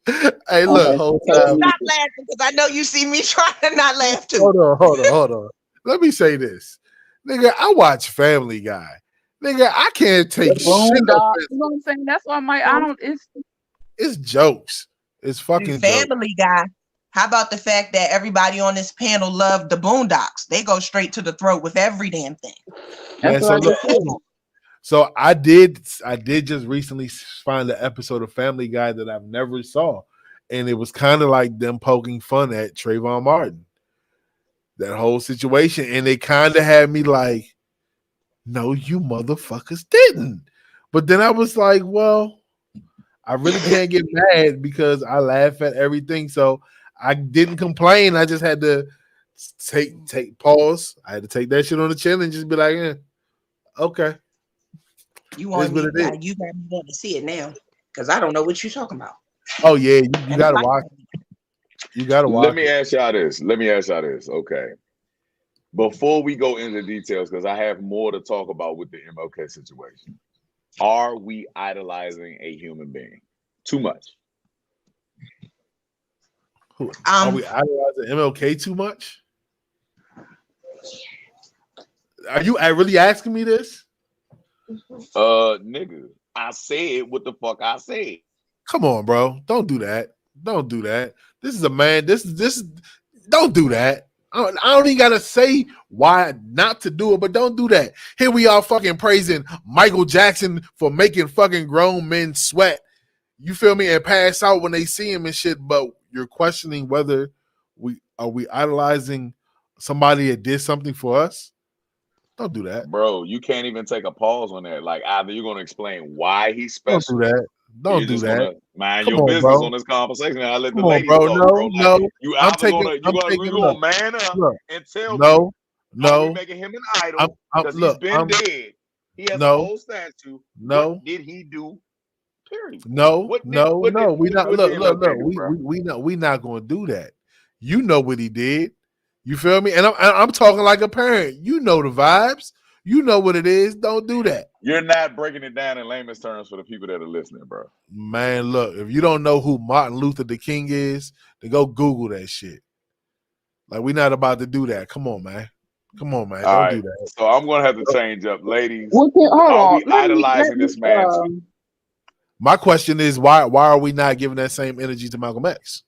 Hey, on look, her whole Let me time. social stop media. laughing because I know you see me trying to not laugh too. Hold on. Let me say this, nigga. I watch Family Guy, nigga. I can't The take shit boondocks. offense. You know what I'm saying? That's why I don't. It's jokes. It's Dude, fucking jokes. Family Guy. How about the fact that everybody on this panel loved the Boondocks? They go straight to the throat with every damn thing. That's Man, what so I look, just hold said. on. So I did just recently find the episode of Family Guy that I've never saw, and it was kind of like them poking fun at Trayvon Martin, that whole situation, and they kind of had me like, "No, you motherfuckers didn't." But then I was like, "Well, I really can't get mad because I laugh at everything." So I didn't complain. I just had to take pause. I had to take that shit on the chin and just be like, okay, You it is want what me? it is. You got me want to see it now because I don't know what you're talking about. Oh yeah, you And I gotta like watch. Family Guy. You gotta Let watch me it. ask y'all this. Okay. Before we go into details, because I have more to talk about with the MLK situation. Are we idolizing a human being too much? Are we idolizing MLK too much? Are you really asking me this? Nigga, I said what the fuck I said. Come on, bro. Don't do that. Don't do that. This is a man. This. Don't do that. I don't even gotta say why not to do it, but don't do that. Here we are fucking praising Michael Jackson for making fucking grown men sweat. You feel me? And pass out when they see him and shit. But you're questioning whether we idolizing somebody that did something for us. Don't do that. Bro, you can't even take a pause on that. Like, either you're gonna explain why he's Don't do special, that. or you're Don't do just that. gonna mind Come your on, business on bro. this conversation. And I let the Come on, ladies bro. talk, bro. No, Like, no. you I'm either taking. gonna I'm taking. man up Look. and tell me, No. are we No. making him an idol because he's Look. been dead? He has a No. whole statue. What No. did he do? Period. No. What did No. what did No. We not. what did Look. Look. MLK Look. do, bro? We not going to do that. You know what he did. You feel me? And I'm talking like a parent. You know the vibes. You know what it is. Don't do that. You're not breaking it down in layman's terms for the people that are listening, bro. Man, look, if you don't know who Martin Luther the King is, then go Google that shit. Like, we're not about to do that. Come on, man. Come on, man. All Don't right. do that. So I'm gonna have to change up. Ladies, Hold are on. we idolizing this man too? My question is, why are we not giving that same energy to Malcolm X?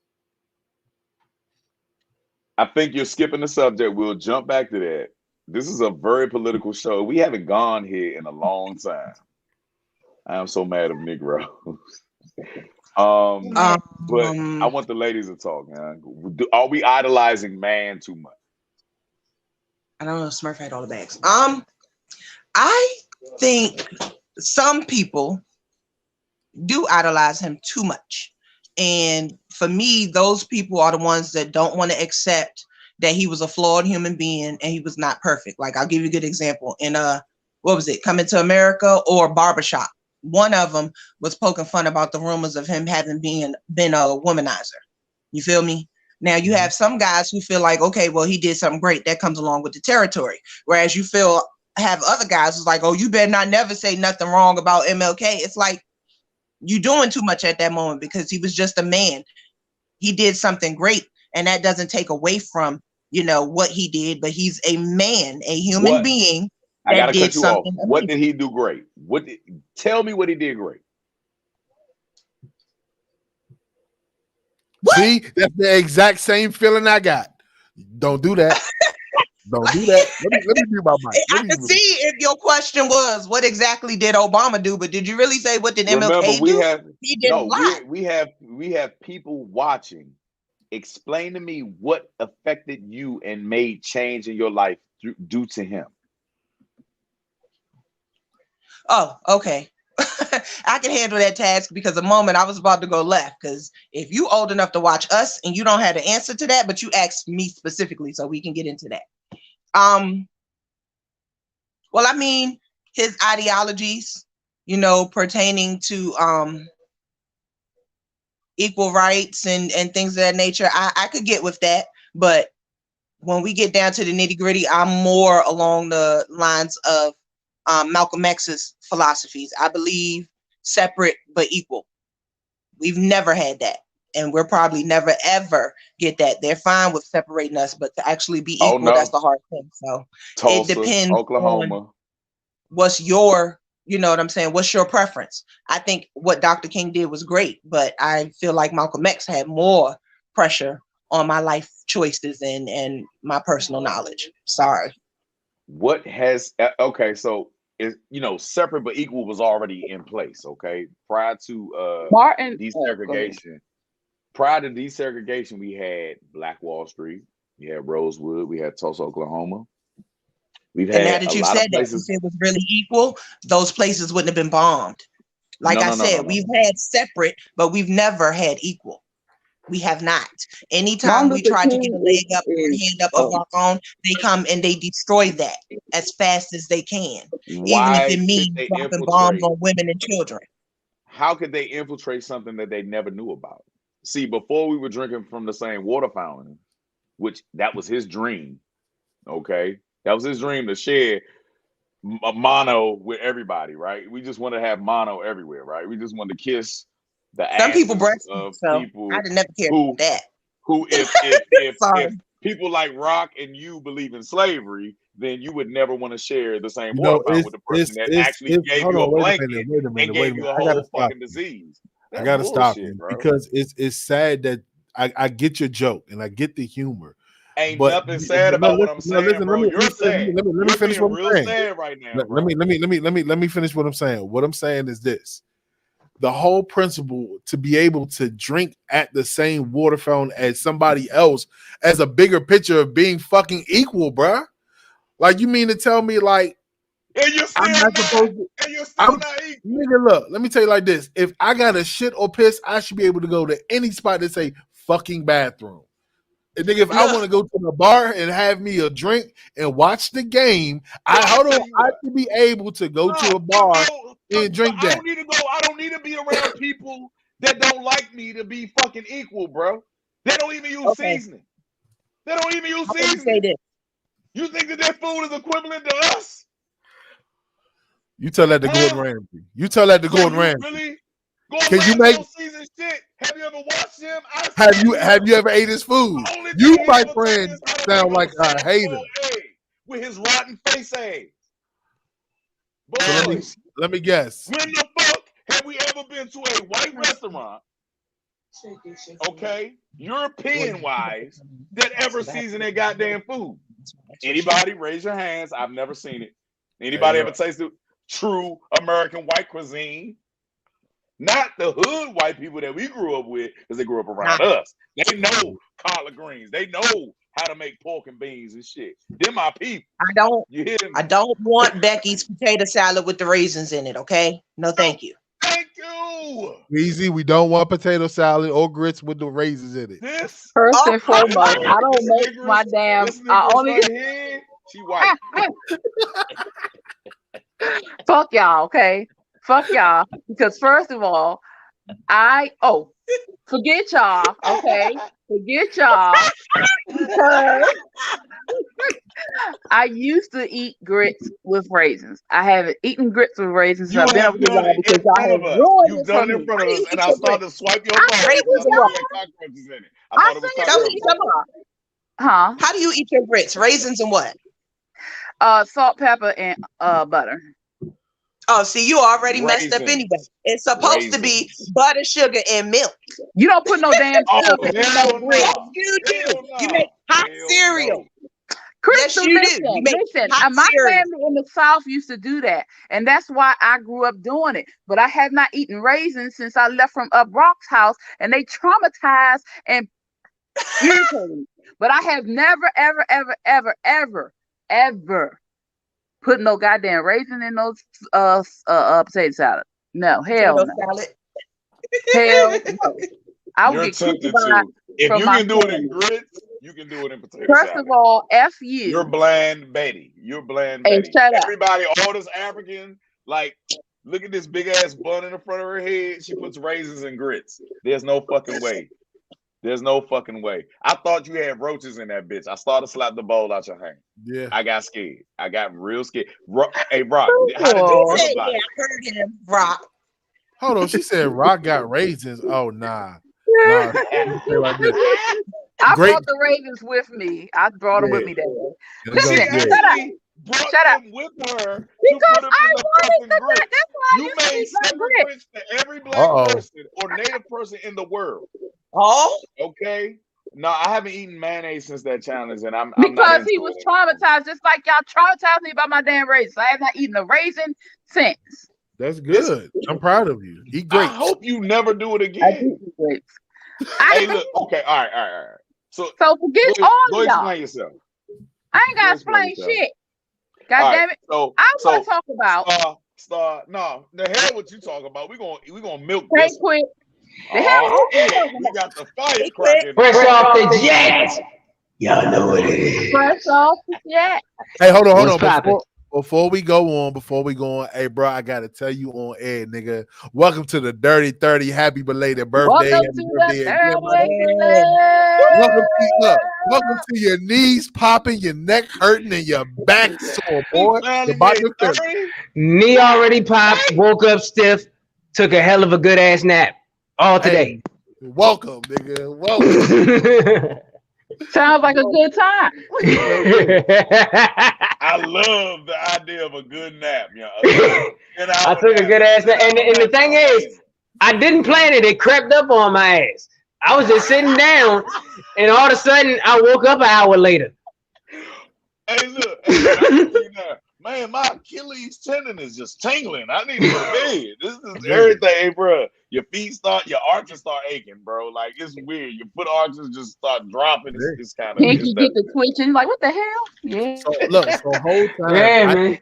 I think you're skipping the subject. We'll jump back to that. This is a very political show. We haven't gone here in a long time. I am so mad of Negroes. But I want the ladies to talk, man. Are we idolizing man too much? I don't know. Smurf had all the bags. I think some people do idolize him too much. And for me, those people are the ones that don't want to accept that he was a flawed human being and he was not perfect. Like, I'll give you a good example. In what was it, Coming to America or Barbershop? One of them was poking fun about the rumors of him having been a womanizer. You feel me? Now you have some guys who feel like, okay, well, he did something great. That comes along with the territory. Whereas you have other guys who's like, oh, you better not never say nothing wrong about MLK. It's like, you doing too much at that moment because he was just a man. He did something great, and that doesn't take away from, what he did, but he's a man, a human being I that gotta did cut you off. something What amazing. did he do great? Tell me what he did great. What? See, that's the exact same feeling I got. Don't do that. Don't do that. Let me mute my mic. I can see if your question was, what exactly did Obama do? But did you really say, what did Remember, MLK do? He did a lot. we have people watching. Explain to me what affected you and made change in your life due to him. Oh, okay. I can handle that task because the moment I was about to go left. Because if you old enough to watch us and you don't have the answer to that, but you asked me specifically, so we can get into that. Well, I mean, his ideologies, pertaining to equal rights and things of that nature. I could get with that, but when we get down to the nitty gritty, I'm more along the lines of Malcolm X's philosophies. I believe separate but equal. We've never had that, and we'll probably never ever get that. They're fine with separating us, but to actually be Oh equal, that's no, the hard thing. So it Tulsa, depends on Oklahoma. what's your, you know what I'm saying? What's your preference? I think what Dr. King did was great, but I feel like Malcolm X had more pressure on my life choices and my personal knowledge. Sorry. What has okay? So is separate but equal was already in place. Okay, prior to Martin. desegregation. Prior to desegregation, we had Black Wall Street, we had Rosewood, we had Tulsa, Oklahoma. We've And now had a that you lot of said that, places. if it was really equal, those places wouldn't have been bombed. Like I said, we've had separate, but we've never had equal. We have not. Anytime Martin we Luther try to get King a leg up or a is hand up of our own, they come and they destroy that as fast as they can, even if it Why could means they dropping bombs infiltrate? on women and children. How could they infiltrate something that they never knew about? See, before we were drinking from the same water fountain, which that was his dream. Okay, that was his dream to share a mono with everybody, right? We just want to have mono everywhere, right? We just want to kiss the Some people asses breastfeed, of so I people didn't never care who about that. who if Sorry. people like Rock and you believe in slavery, then you would never want to share the same You water know, fountain with the person that actually it's gave hold you on, a wait a minute, blanket and wait a gave you minute. a I gotta whole stop fucking you. disease. I That's gotta stop bullshit, you bro. because it's sad that I get your joke and I get the humor. Ain't But nothing sad no, about what listen, I'm no, saying, listen, bro. You're sad. let me You're finish being what I'm real saying. sad right now, Let bro. me finish what I'm saying. What I'm saying is this: the whole principle to be able to drink at the same water fountain as somebody else as a bigger picture of being fucking equal, bruh. Like, you mean to tell me, like, And you're I'm still not not. supposed to? And you're I'm still not equal. nigga. Look, let me tell you like this: if I got a shit or piss, I should be able to go to any spot that say fucking bathroom. And nigga, if I want to Look, go to the bar and have me a drink and watch the game, So I hold on, tell you I what. should be able to go No, to a bar but and drink I that. don't need to go. I don't need to be around people that don't like me to be fucking equal, bro. They don't even use okay, seasoning. They don't even use I want to say seasoning. this. You think that their food is equivalent to us? You tell that to Gordon Huh? Ramsay. You tell that to Bro, Gordon you Ramsay. really? Gordon Can you Ramsay make? don't season shit. Have you ever watched him? I Have swear you to you, ever ate his food? the only You, thing he my ever taught me friend, is how to make sound a like a soft hater. boiled egg with his rotten face eggs. So Boy, let me guess. when the fuck have we ever been to a white restaurant, okay, European wise, that ever season their goddamn food? Anybody raise your hands? I've never seen it. Hey, Anybody ever look, tasted true American white cuisine? Not the hood white people that we grew up with, because they grew up Nah, around us. They know collard greens. They know how to make pork and beans and shit. They're my people. You hear I me? don't want Becky's potato salad with the raisins in it. Okay, no, thank you. Thank you. easy. We don't want potato salad or grits with the raisins in it. This First Oh, and foremost, I don't make my damn. this I nigger's only right here. She white. fuck y'all. Okay, fuck y'all. Because first of all, forget y'all. Okay, forget y'all. Because I used to eat grits with raisins. I haven't eaten grits with raisins since You I've been over have here, done y'all, it because in y'all front have of us. ruined You've it for done it in me. front how of do us, you and eat I your started grits? to swipe your I phone said because it, I Raisins and thought what? it had cockroaches in it. I I thought it was said Tell me it. what cockroaches. you talking about. Huh? How do you eat your grits? Raisins and what? Salt, pepper, and butter. Oh, see, you already messed up anyway. Raisins. It's supposed to be Raisins. butter, sugar, and milk. You don't put no damn Oh, sugar in no hell grits. Yes, no. you do. Hell You make no. hot Hell cereal. no. Yes, Crystal, you do. You make listen. hot My cereal. family in the South used to do that, and that's why I grew up doing it. But I have not eaten raisins since I left from Up Rock's house, and they traumatized and irritated me. But I have never, ever, ever, ever, ever, ever put no goddamn raisin in those potato salad. No, hell Potato no, salad. hell no. I would You're get tempted crucified to. If from you my can do it in family. grits, you can do it in potato First of salad. all, F You're you bland Betty. You're bland and Betty. shut up. Everybody, all this African, like Look at this big ass bun in the front of her head. She puts raisins and grits. There's no fucking way. There's no fucking way. I thought you had roaches in that bitch. I started to slap the bowl out your hand. Yeah. I got scared. I got real scared. Hey, Brock, how did He your Cool. brother said, buy yeah, it? I heard him, Rock. Hold on. She said Rock got raisins. Oh nah. Nah. Let me say it like this. I Great. brought the raisins with me. I brought them with Yeah. me that day. There you She go. Listen, Yeah. shut up. actually brought Shut up. them with her to Because put them I in the wanted fucking the grits. grits. That's why I You used to made eat black separate grits. grits for every black Uh-oh. person or native person in the world. Oh, Okay? No, I haven't eaten mayonnaise since that challenge, and I'm not Because into he was it anymore. traumatized, just like y'all traumatized me about my damn raisins. I have not eaten a raisin since. That's It's, good. I'm proud of you. Eat I grapes. hope you never do it I again. do eat grapes. Hey, look. Okay, all right. So So forget go all go of y'all. explain yourself. I ain't Go gotta explain explain yourself. shit. God All right. damn it. So I want so to talk about no, the hell what you talking about? We gonna milk right this one. quick. The hell Oh what you shit, talking we about? got the fire he cracker quit. in the Fresh building. off the jet. Y'all know what it Fresh is. off the jet. Hey, hold on. What's poppin'? Before we go on, hey, bro, I gotta tell you on air, nigga. Welcome to the Dirty 30. Happy belated birthday. Welcome Happy to the birthday again, my third nigga. Welcome to your knees popping, your neck hurting, and your back sore, He boy. finally You're about made to finish. 30. Knee already popped. Woke up stiff. Took a hell of a good ass nap. All today. Hey, welcome, nigga. Welcome. Sounds like a good time. I love the idea of a good nap, you know. I took a good ass nap. And the thing is, I didn't plan it. It crept up on my ass. I was just sitting down, and all of a sudden, I woke up an hour later. Hey, look, I can see now. Man, my Achilles tendon is just tingling. I need to go to bed. This is everything, bro. Your arches start aching, bro. Like it's weird. Your foot arches just start dropping. It's kind of Pinky get the twitching. Like, what the hell? Yeah. So look, so whole time Yeah, man.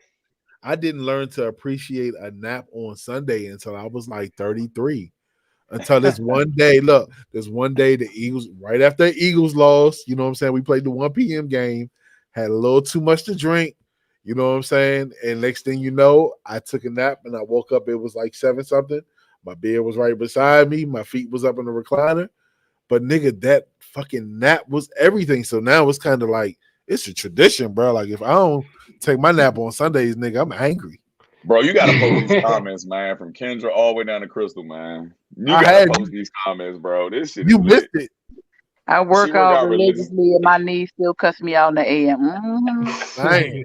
I didn't learn to appreciate a nap on Sunday until I was like 33. Until this one day, the Eagles, right after the Eagles lost, you know what I'm saying? We played the 1 p.m. game, had a little too much to drink, you know what I'm saying? And next thing you know, I took a nap and I woke up, it was like 7 something. My bed was right beside me, my feet was up in the recliner. But nigga, that fucking nap was everything. So now it's kind of like it's a tradition, bro. Like if I don't take my nap on Sundays, nigga, I'm angry. Bro, you gotta post these comments, man, from Kendra all the way down to Crystal, man. You I gotta had post these comments, bro. This shit you is missed lit. it. I She work work out out religiously. religiously and my knees still cuss me out in the AM. Dang.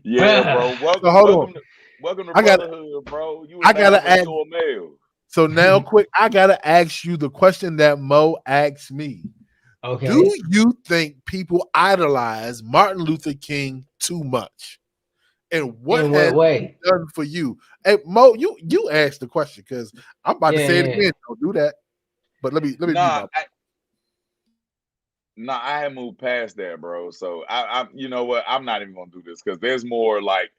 Yeah, bro. So hold on. Welcome to I got brotherhood, bro. You I a now gotta ask. mature male. So now quick, I gotta ask you the question that Mo asked me. Okay. Do you think people idolize Martin Luther King too much? And what In has what way? he done for you? Hey, Mo, you asked the question because I'm about to say it Yeah. again. Don't do that. But let me be Nah, my I had moved past that, bro. So I you know what? I'm not even gonna do this because there's more like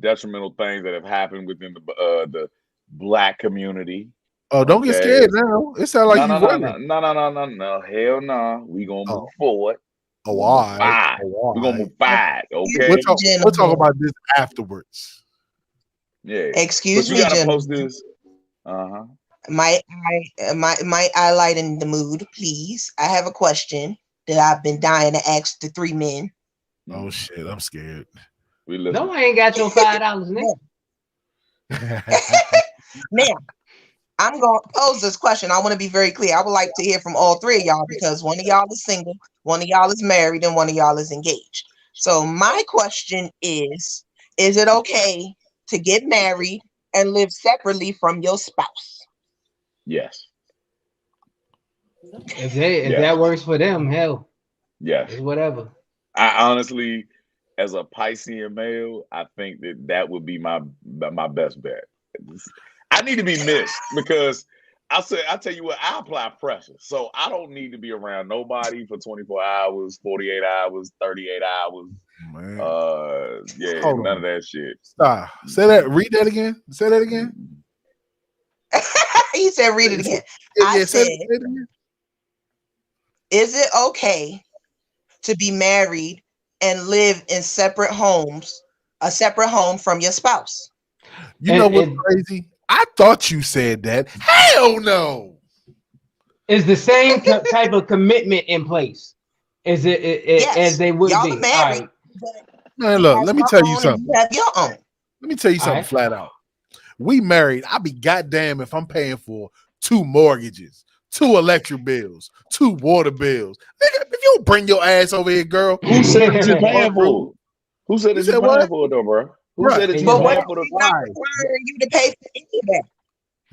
detrimental things that have happened within the black community. Oh, don't get Okay. scared now. It sounds like No, you no, no, running. no. Hell no. We gonna move Oh, forward. oh, We're gonna all move right. forward. Oh, all We're gonna right. move forward. Excuse Okay. me, We'll talk gentlemen. about this afterwards. Yeah. Excuse But you me, gotta post gentlemen. this. Uh-huh. Might I lighten the mood, please? I have a question that I've been dying to ask the three men. Oh shit, I'm scared. We listen. No, I ain't got your $5, nigga. Now, I'm going to pose this question. I want to be very clear. I would like to hear from all three of y'all because one of y'all is single, one of y'all is married, and one of y'all is engaged. So my question is it okay to get married and live separately from your spouse? Yes. If Yes. that works for them, hell, Yes. it's whatever. I honestly, as a Piscean male, I think that would be my best bet. I need to be missed because I tell you what, I apply pressure. So I don't need to be around nobody for 24 hours, 48 hours, 38 hours. Man. Yeah, Hold none on. of that shit. Stop. Say that. Read that again. Say that again. He said, read it again. I Say said, it again. is it okay to be married and live in separate homes, a separate home from your spouse. You know what's And crazy? I thought you said that. Hell no. is the same type of commitment in place as as Yes, they would y'all are be. All married, right, but Man, he look, has let me her tell you own and something. you have your own. Let me tell you all something right. flat out. We married. I be goddamn if I'm paying for 2 mortgages, 2 electric bills, 2 water bills. Nigga, if you don't bring your ass over here, girl, Who said that you in paying one room. for it? Who said You that you said what? paying for it though, bro? Who Bruh, said that And you you But what paying if won't. for the? he's not why? requiring you to pay for any of that?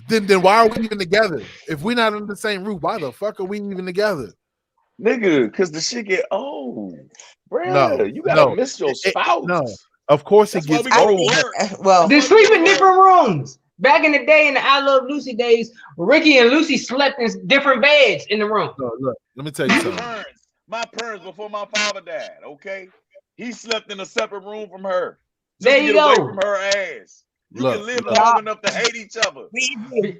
Then why are we even together? If we're not under the same roof, why the fuck are we even together? Nigga, cause the shit get old, No, bruh. You gotta no, miss your no. spouse. Of course it That's why gets we I go to old. think, work. well, They That's why we sleep go in to work. different rooms. Back in the day, in the I Love Lucy days, Ricky and Lucy slept in different beds in the room. Look, let me tell you My something. parents before my father died, okay? He slept in a separate room from her just There to you get away go. from her ass. You can live Look, long y'all, enough to hate each other. we agree. Be-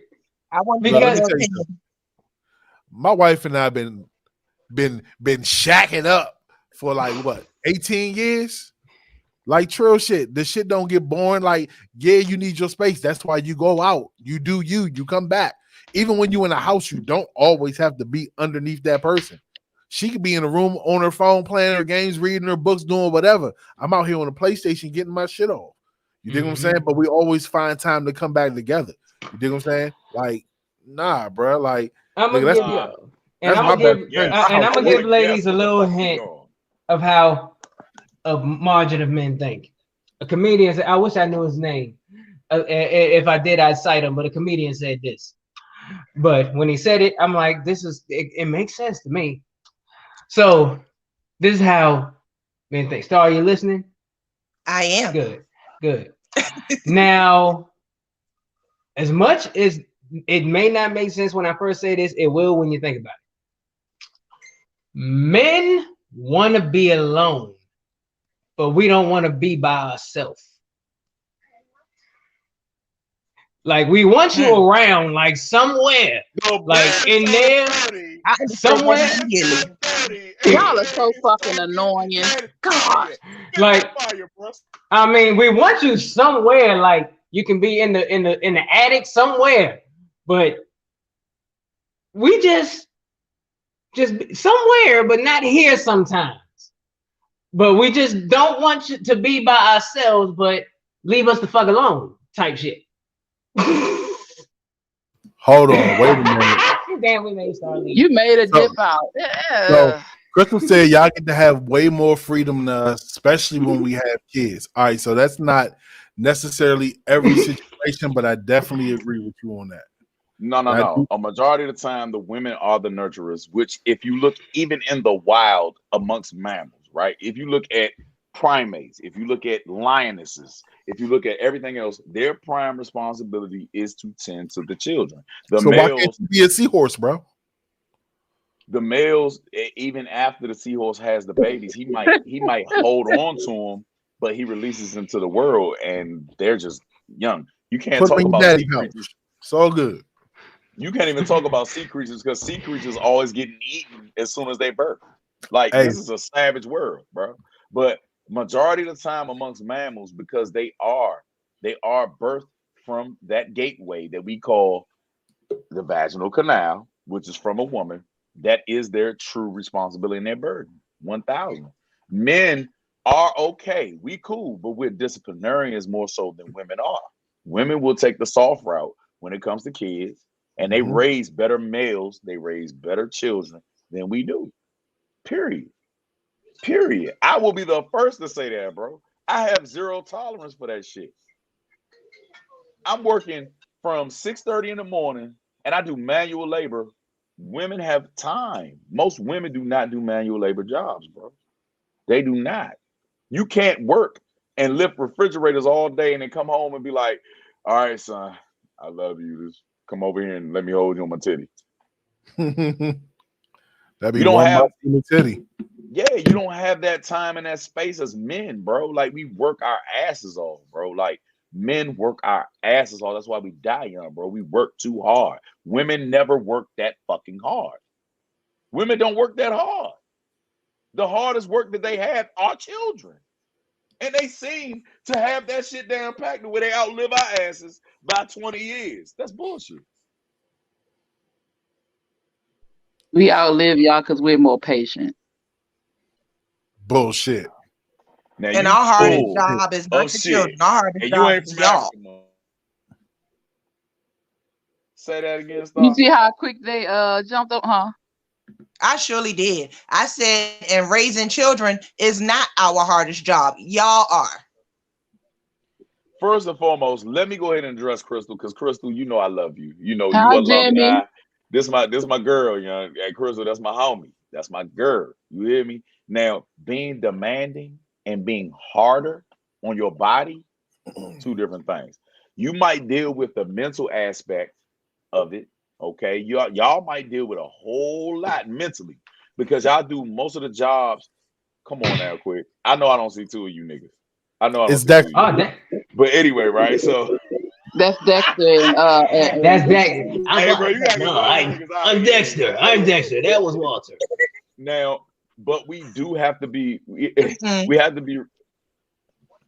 I want to let know me Because your tell you opinion. something. My wife and I been shacking up for like what 18 years. Like trill shit. The shit don't get boring. Like, yeah, you need your space. That's why you go out. You do you come back. Even when you in a house, you don't always have to be underneath that person. She could be in a room on her phone playing her games, reading her books, doing whatever. I'm out here on the PlayStation getting my shit off. You dig what I'm saying? But we always find time to come back together. You dig what I'm saying? Like, nah, bro. Like, I'm nigga, gonna that's give you, and that's I'm my gonna best give, friend. Yes. My and house I'm gonna Boy, give lit. yes, ladies a what the little fuck we hint doing? of how a margin of men think. A comedian said, I wish I knew his name. If I did, I'd cite him. But a comedian said this. But when he said it, I'm like, it makes sense to me. So this is how men think. Star, are you listening? I am. Good. Now, as much as it may not make sense when I first say this, it will when you think about it. Men want to be alone, but we don't want to be by ourselves. Like we want you around, like somewhere, like in there, I understood that somewhere. immediately. Y'all are so fucking annoying. God. Like, I mean, we want you somewhere. Like you can be in the attic somewhere, but we just somewhere, but not here sometimes. But we just don't want you to be by ourselves, but leave us the fuck alone, type shit. Hold on, wait a minute. Damn, we may start leaving. You made a So, dip out. so Yeah. Crystal said y'all get to have way more freedom than us, especially when we have kids. All right, so that's not necessarily every situation, but I definitely agree with you on that. I No. do. A majority of the time, the women are the nurturers, which, if you look even in the wild amongst mammals, right? If you look at primates, if you look at lionesses, if you look at everything else, their prime responsibility is to tend to the children. The So why can't males, you be a seahorse, bro? even after the seahorse has the babies, he might hold on to them, but he releases them to the world, and they're just young. You can't Put them talk in your about daddy sea pouch. creatures. It's all good. You can't even talk about sea creatures because sea creatures always getting eaten as soon as they birth. Like, Hey, this is a savage world, bro. But majority of the time amongst mammals, because they are birthed from that gateway that we call the vaginal canal, which is from a woman. That is their true responsibility and their burden. 1,000. Men are okay. We cool, but we're disciplinarians more so than women are. Women will take the soft route when it comes to kids, and they mhm. raise better males, they raise better children than we do. Period. Period. I will be the first to say that, bro. I have zero tolerance for that shit. I'm working from 6:30 in the morning and I do manual labor. Women have time. Most women do not do manual labor jobs, bro. They do not. You can't work and lift refrigerators all day and then come home and be like, all right, son, I love you. Just come over here and let me hold you on my titty. That'd be You don't one have, muscular titty. yeah, you don't have that time and that space as men, bro. Like, we work our asses off, bro. Like, men work our asses off. That's why we die young, bro. We work too hard. Women never work that fucking hard. Women don't work that hard. the hardest work that they have are children. And they seem to have that shit down packed where they outlive our asses by 20 years. That's bullshit. We outlive y'all because we're more patient. Bullshit. Now And you our hardest full job is not of the shit. children. Our hardest And you job ain't is from y'all. Africa. Say that again, You Star. see how quick they jumped up, huh? I surely did. I said, and raising children is not our hardest job. Y'all are. First and foremost, let me go ahead and address Crystal, because Crystal, you know I love you. You know Hi, you a lovely Jimmy. eye. This my girl, you know. Hey, Crystal, that's my homie. That's my girl. You hear me? Now, being demanding and being harder on your body, two different things. You might deal with the mental aspect of it. Okay, y'all might deal with a whole lot mentally because y'all do most of the jobs. Come on now, quick. I know I don't see two of you niggas. I know I don't It's see two of Dexter. you. Oh, that, But anyway, right? So, That's Dexter and that's Dexter. hey, bro, you gotta get one of them niggas out of here. I'm Dexter. That was Walter. Now, but we do have to be. Mhm. We have to be.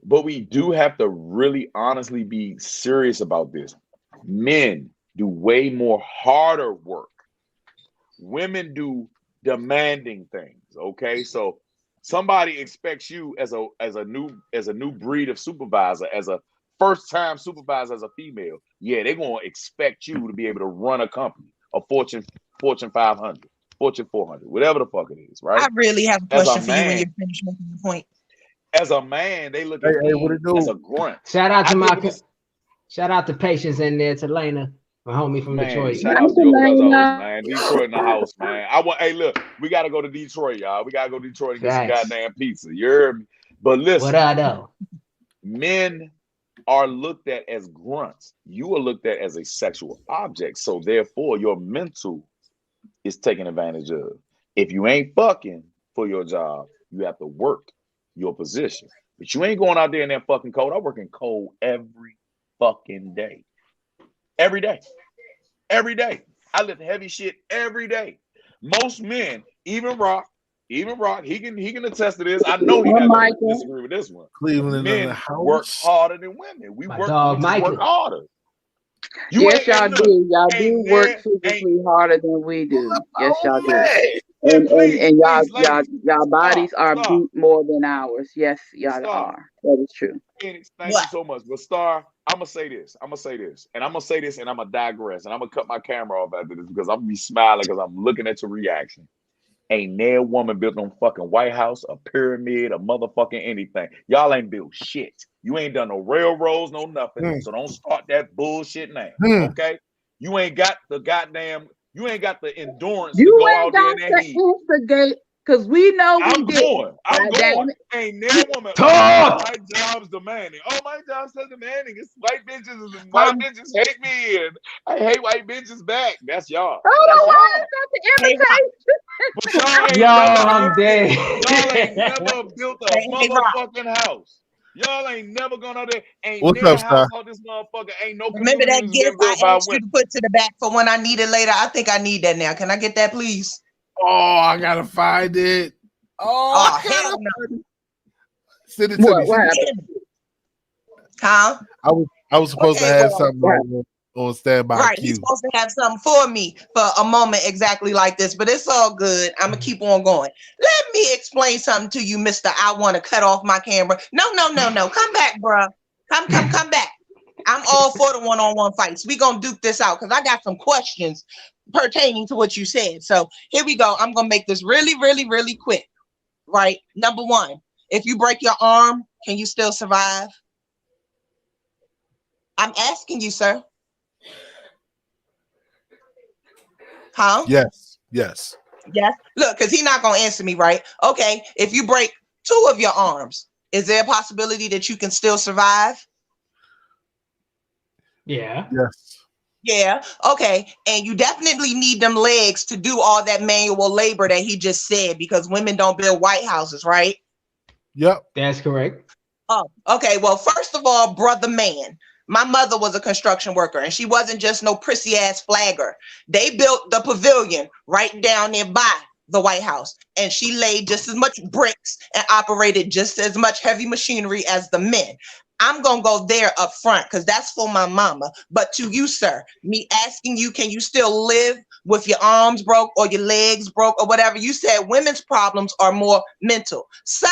But we do have to really honestly be serious about this. Men do way more harder work. Women do demanding things. Okay, so somebody expects you as a new breed of supervisor, as a first time supervisor, as a female. Yeah, they're gonna expect you to be able to run a company, a Fortune 500, Fortune 400, whatever the fuck it is, right? I really have a As a question for you when man, you're finished making your point. as a man, they look Hey, at what me it do? as a grunt. Shout out to I deal my with this. shout out to Patience in there, to Lena, my homie from Man, Detroit. shout out to your cousins, man. Detroit in the house, man. Hey, look, we gotta go to Detroit, y'all. We gotta go to Detroit and get some Facts. goddamn pizza. You heard me? But What listen, I know. men are looked at as grunts. You are looked at as a sexual object. So therefore, your mental is taken advantage of. If you ain't fucking for your job, you have to work your position. But you ain't going out there in that fucking cold. I work in cold every fucking day. Every day. Every day. I lift heavy shit every day. Most men, even Rock, he can attest to this. I know he's not gonna disagree with this one. Cleveland in the Men work house. harder than women. We My just dog work Michael. harder. You yes, ain't, y'all hey, look, do. Y'all do ain't work there, ain't, physically harder than we do. Yes, y'all do. man. And Please, y'all ladies, bodies are stop. beat more than ours. Yes, y'all Stop. are. That is true. Phoenix, thank you What? so much. But Star, I'm gonna say this, and I'm gonna digress, and I'm gonna cut my camera off after this because I'm gonna be smiling because I'm looking at your reaction. Ain't no woman built no fucking White House, a pyramid, a motherfucking anything. Y'all ain't built shit. You ain't done no railroads, no nothing. So don't start that bullshit now. Okay? You ain't got the endurance to You go ain't out there got in that to heat. instigate because we know we didn't. I'm God damn going. it. Ain't no woman. Talk! My job's demanding. Oh, my job's so demanding. It's white bitches hate me, and I hate white bitches back. That's y'all. Hold That's on, why y'all. is that the Hey, Rock. invitation? But Yo, I'm dead. y'all ain't never built a Hey, Rock. motherfucking house. Y'all ain't never gone out there. Ain't What's near up, house Star? on this motherfucker. Ain't no Remember that communities gift been I built by asked you women. to put to the back for when I need it later? I think I need that now. Can I get that, please? Oh, I gotta find it. Oh, Oh, I gotta hell no. find it. Send it to me. What happened? Huh? I was supposed to Okay, have well, something on standby right. He's queue. supposed to have something for me for a moment exactly like this, but it's all good. I'm going to keep on going. Let me explain something to you, Mr. I want to cut off my camera. No. Come back, bruh. Come back. I'm all for the one-on-one fights. We're going to duke this out because I got some questions pertaining to what you said. So here we go. I'm going to make this really, really, really quick. Right? Number one, if you break your arm, can you still survive? I'm asking you, sir. Huh? Yes. Yes. Look, because he's not going to answer me, right? Okay. If you break 2 of your arms, is there a possibility that you can still survive? Yeah. Yes. Yeah. Okay. And you definitely need them legs to do all that manual labor that he just said, because women don't build White Houses, right? Yep. That's correct. Oh, okay. Well, first of all, brother man, my mother was a construction worker, and she wasn't just no prissy ass flagger. They built the pavilion right down nearby the White House, and she laid just as much bricks and operated just as much heavy machinery as the men. I'm going to go there up front because that's for my mama. But to you, sir, me asking you, can you still live with your arms broke or your legs broke or whatever? You said women's problems are more mental. So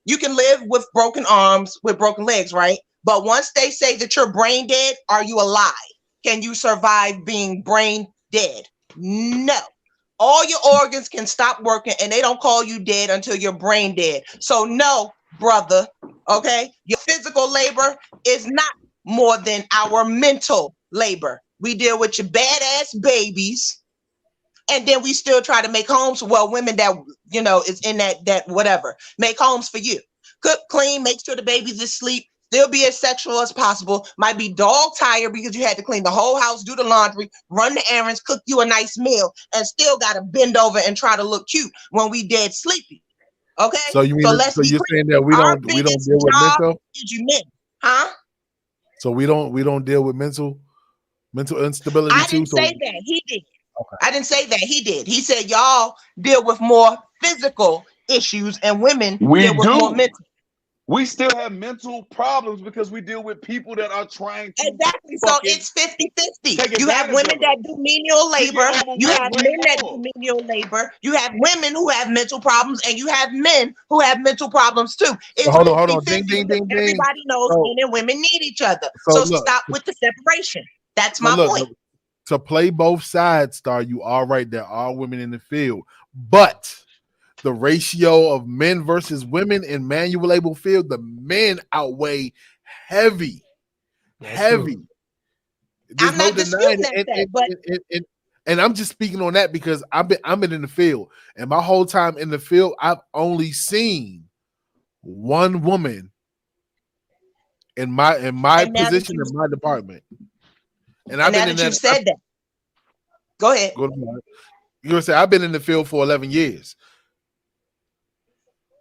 you can live with broken arms, with broken legs, right? But once they say that you're brain dead, are you alive? Can you survive being brain dead? No. All your organs can stop working and they don't call you dead until you're brain dead. So no, brother, okay? Your physical labor is not more than our mental labor. We deal with your badass babies, and then we still try to make homes. Well, women that, you know, is in that whatever, make homes for you. Cook, clean, make sure the baby's asleep, still be as sexual as possible. Might be dog tired because you had to clean the whole house, do the laundry, run the errands, cook you a nice meal, and still got to bend over and try to look cute when we dead sleepy. Okay? So you mean So let's so be you're clear. saying that Our we don't biggest deal with job mental? is you men. Huh? So we don't deal with mental instability I too. didn't So say that. He did. okay. I didn't say that. He did. He said y'all deal with more physical issues and women We deal with more do. mental. We still have mental problems because we deal with people that are trying to Exactly. So fucking it's 50-50. take You have advantage women of that us. do menial We labor. get You overworked have way men that do more. menial labor. You have women who have mental problems, and you have men who have mental problems too. So It's hold on. 50-50 Ding ding because ding ding. everybody knows So men and women need each other. so So look, stop with the separation. That's so my look, point. to play both sides, Star, you are right. There are women in the field, but the ratio of men versus women in manual labor field, the men outweigh heavy, That's true. heavy. There's I'm no not denying disputing that it. fact, but And I'm just speaking on that because I've been in the field, and my whole time in the field, I've only seen one woman in my and now that position you in my department, and I've and now been in that that. you've said that, go ahead. You gonna say I've been in the field for 11 years.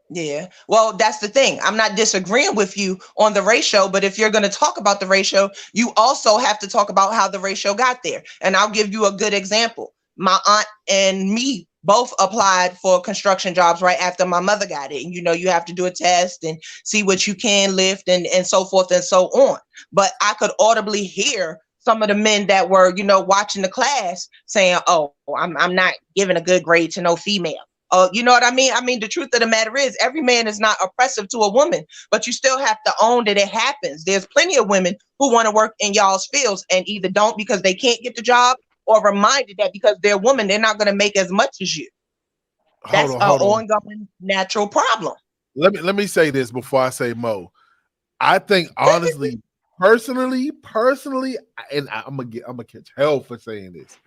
Yeah. Well, that's the thing. I'm not disagreeing with you on the ratio, but if you're going to talk about the ratio, you also have to talk about how the ratio got there. And I'll give you a good example. My aunt and me both applied for construction jobs right after my mother got it. And you know, you have to do a test and see what you can lift and so forth and so on. But I could audibly hear some of the men that were, you know, watching the class saying, "Oh, I'm not giving a good grade to no female." You know what I mean? I mean, the truth of the matter is every man is not oppressive to a woman, but you still have to own that it happens. There's plenty of women who want to work in y'all's fields and either don't because they can't get the job or reminded that because they're a woman, they're not going to make as much as you. That's an Hold on. ongoing natural problem. Let me say this before I say Mo. I think honestly, personally, and I'm gonna catch hell for saying this.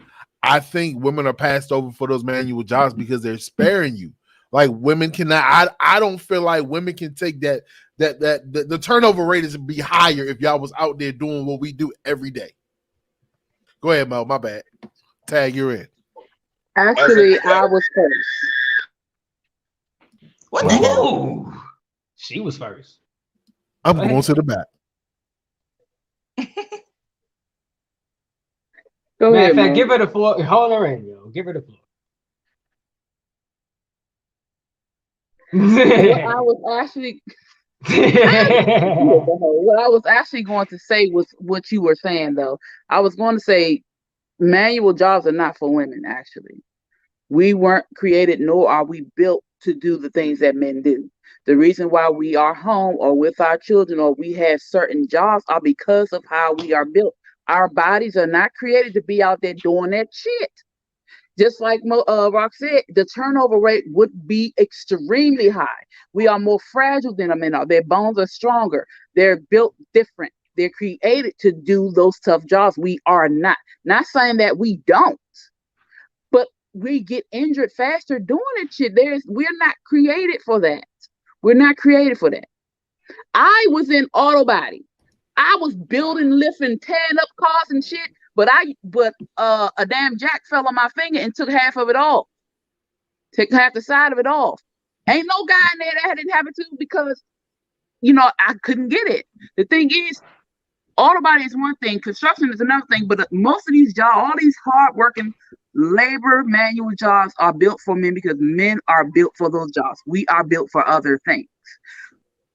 I think women are passed over for those manual jobs because they're sparing you. Like women cannot. I don't feel like women can take that the turnover rate is be higher if y'all was out there doing what we do every day. Go ahead, Mo. My bad. Tag, you're in. Actually, I was first. What the hell? Ooh, she was first. I'm Go going ahead. to the back. Go Matter ahead, of fact, Mo. give her the floor. Hold her in, yo. Give her the floor. What I was actually what I was actually going to say was what you were saying though. I was going to say manual jobs are not for women actually. We weren't created nor are we built to do the things that men do. The reason why we are home or with our children or we have certain jobs are because of how we are built. Our bodies are not created to be out there doing that shit. Just like Rock said, the turnover rate would be extremely high. We are more fragile than men are. Their bones are stronger. They're built different. They're created to do those tough jobs. We are not. Not saying that we don't, but we get injured faster doing that shit. We're not created for that. We're not created for that. I was in auto body. I was building, lifting, tearing up cars and shit. But a damn jack fell on my finger and took half of it off. Took half the side of it off. Ain't no guy in there that didn't have it too because I couldn't get it. The thing is, auto body is one thing, construction is another thing. But most of these jobs, all these hard working Labor manual jobs are built for men because men are built for those jobs. We are built for other things.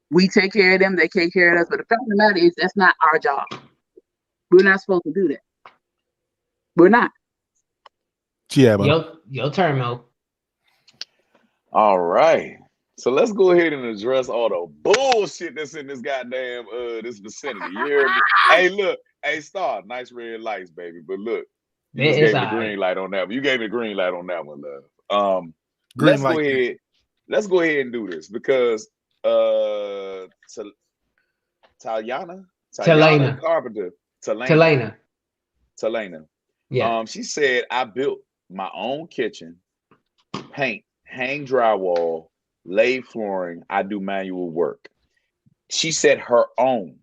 We take care of them, they take care of us. But the fact of the matter is, that's not our job. We're not supposed to do that. We're not. Yeah, man. Your turn, Mo. All right. So let's go ahead and address all the bullshit that's in this goddamn this vicinity. You hear me? Hey, look, hey Star, nice red lights, baby. But look, you just gave me the green light on that one. You gave me the green light on that one, love. Green Let's light. go ahead. Let's go ahead and do this because Talena Carpenter, Talena. Yeah. She said I built my own kitchen, paint, hang drywall, lay flooring. I do manual work. She said her own.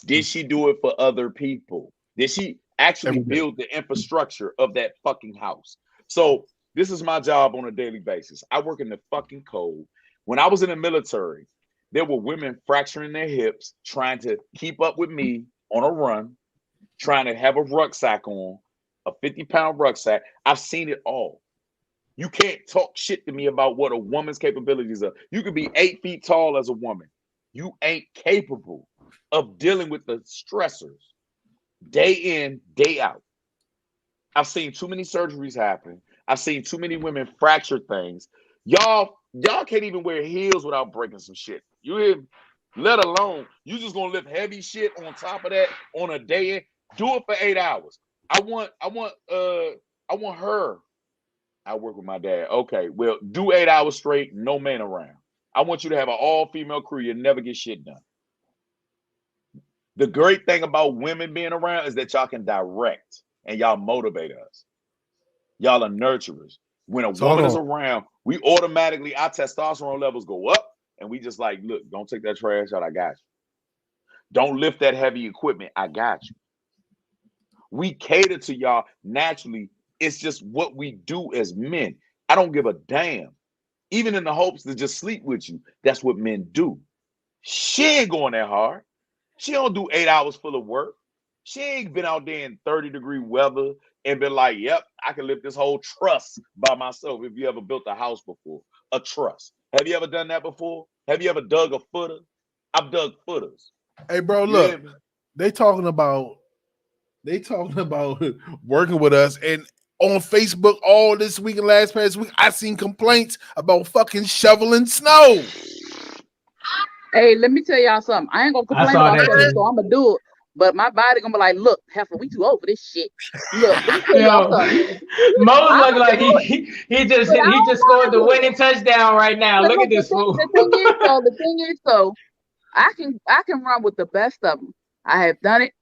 Did she do it for other people? Did she actually build the infrastructure of that fucking house? So this is my job on a daily basis. I work in the fucking cold. When I was in the military, there were women fracturing their hips, trying to keep up with me on a run, trying to have a rucksack on, a 50-pound rucksack. I've seen it all. You can't talk shit to me about what a woman's capabilities are. You could be 8 feet tall as a woman. You ain't capable of dealing with the stressors day in, day out. I've seen too many surgeries happen. I've seen too many women fracture things. Y'all can't even wear heels without breaking some shit. You hear me? Let alone you just gonna lift heavy shit on top of that on a day in. Do it for 8 hours. I want her. I work with my dad. Okay, well, do 8 hours straight, no man around. I want you to have an all-female crew. You'll never get shit done. The great thing about women being around is that y'all can direct and y'all motivate us. Y'all are nurturers. When a woman is around, we automatically, our testosterone levels go up and we just like, look, don't take that trash out. I got you. Don't lift that heavy equipment. I got you. We cater to y'all naturally. It's just what we do as men. I don't give a damn. Even in the hopes to just sleep with you. That's what men do. She ain't going that hard. She don't do 8 hours full of work. She ain't been out there in 30-degree weather and been like, yep, I can lift this whole truss by myself. If you ever built a house before, a truss. Have you ever done that before? Have you ever dug a footer? I've dug footers. Hey, bro, look, they talking about working with us, and on Facebook all this week and past week, I seen complaints about fucking shoveling snow. Hey, let me tell y'all something. I ain't gonna complain about that, so I'm gonna do it. But my body gonna be like, look, heifer, we too old for this shit. Look, let me tell y'all something. Mo look like he just scored the winning touchdown right now. Look at this fool. The thing is, I can run with the best of them. I have done it.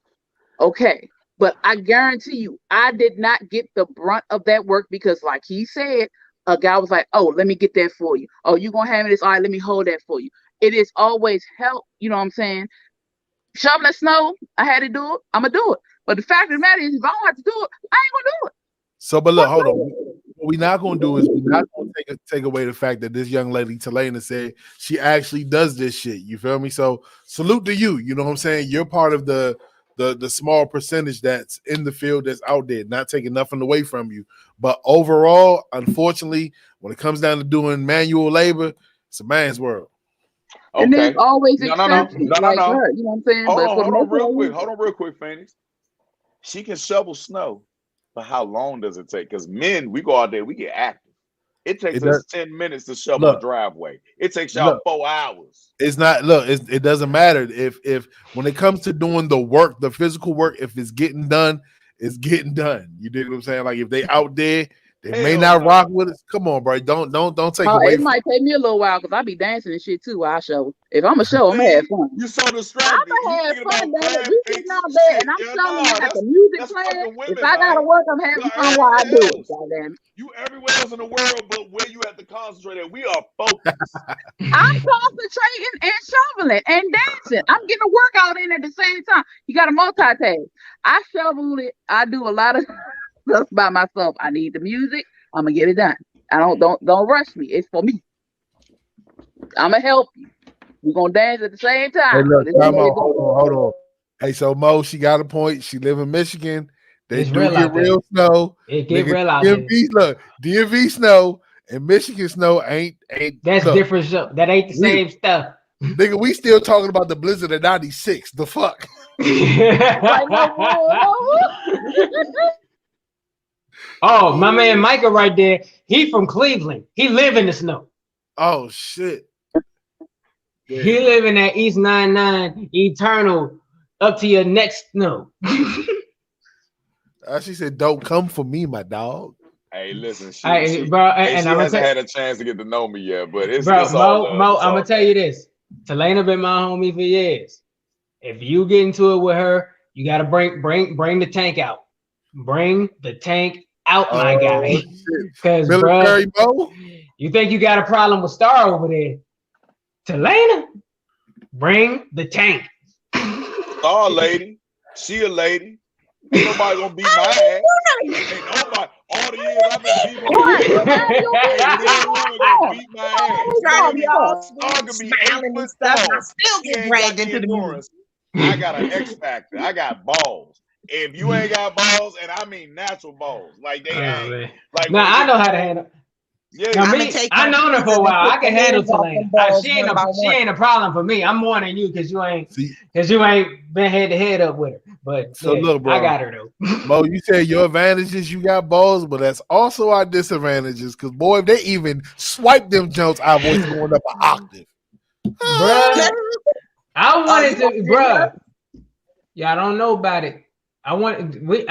Okay. But I guarantee you, I did not get the brunt of that work because, like he said, a guy was like, oh, let me get that for you. Oh, you gonna have this? All right, let me hold that for you. It is always help. You know what I'm saying? Shoveling snow, I had to do it. I'm gonna do it. But the fact of the matter is, if I don't have to do it, I ain't gonna do it. So, but look, hold on. What we're not gonna do is we're not gonna take away the fact that this young lady Talena said she actually does this shit. You feel me? So, salute to you. You know what I'm saying? You're part of the small percentage that's in the field that's out there, not taking nothing away from you. But overall, unfortunately, when it comes down to doing manual labor, it's a man's world. Okay. And there's always exceptions like no. her, you know what I'm saying? Hold on real quick, Phoenix. She can shovel snow, but how long does it take? Because men, we go out there, we get active. It takes us 10 minutes to shovel a driveway. It takes y'all 4 hours. It's not. Look, it doesn't matter if when it comes to doing the work, the physical work, if it's getting done, it's getting done. You dig what I'm saying? Like if they out there, they may not rock with us. Come on, bro. Don't take away. It might take me a little while because I be dancing and shit too while I show. If I'm a show, I'm gonna have fun. You so distracted. I'm gonna have fun, man. We sitting out there and I'm showing you got the music playing. If I gotta work, I'm having fun while I do it. Goddamn. You everywhere else in the world, but where you have to concentrate at, we are focused. I'm concentrating and shoveling and dancing. I'm getting a workout in at the same time. You gotta multitask. I shovel it. I do a lot of stuff by myself. I need the music. I'm gonna get it done. I don't rush me. It's for me. I'm gonna help you. We're gonna dance at the same time. Hey, look, hold on. Hey, so Mo, she got a point. She live in Michigan. They It's do real get out there. real snow. It get Nigga, real out there. Look, DMV snow and Michigan snow ain't. That's look, different stuff. That ain't the same stuff. Nigga, we still talking about the blizzard of '96. The fuck? Oh, my man Micah right there. He from Cleveland. He live in the snow. Oh shit. Yeah. He live in that East 99 eternal up to your next snow. She said, "Don't come for me, my dog." Hey, listen, she hasn't had a chance to get to know me yet, but it's all love. Mo, I'm gonna tell you this. Talena been my homie for years. If you get into it with her, you gotta bring the tank out. Bring the tank out, my guy. Because bro, you think you got a problem with Star over there? Talena, bring the tank. Star lady, she a lady. Ain't nobody gonna beat my ass. Ain't nobody. All the years I've been beating my ass. Star can be 8 foot tall. I still get dragged into the movie. I got an X factor. I got balls. If you ain't got balls, and I mean natural balls, like they ain't. Like now I know how to handle. Yeah, now, I known her for a while. I can handle Talena. She ain't a problem for me. I'm more than you because you ain't been head to head up with her. But so look, bro, I got her though. Mo, you said your advantages, you got balls, but that's also our disadvantages. Because boy, if they even swipe them jumps, our voice going up an octave. Bruh, I wanted to, bruh. Y'all don't know about it. I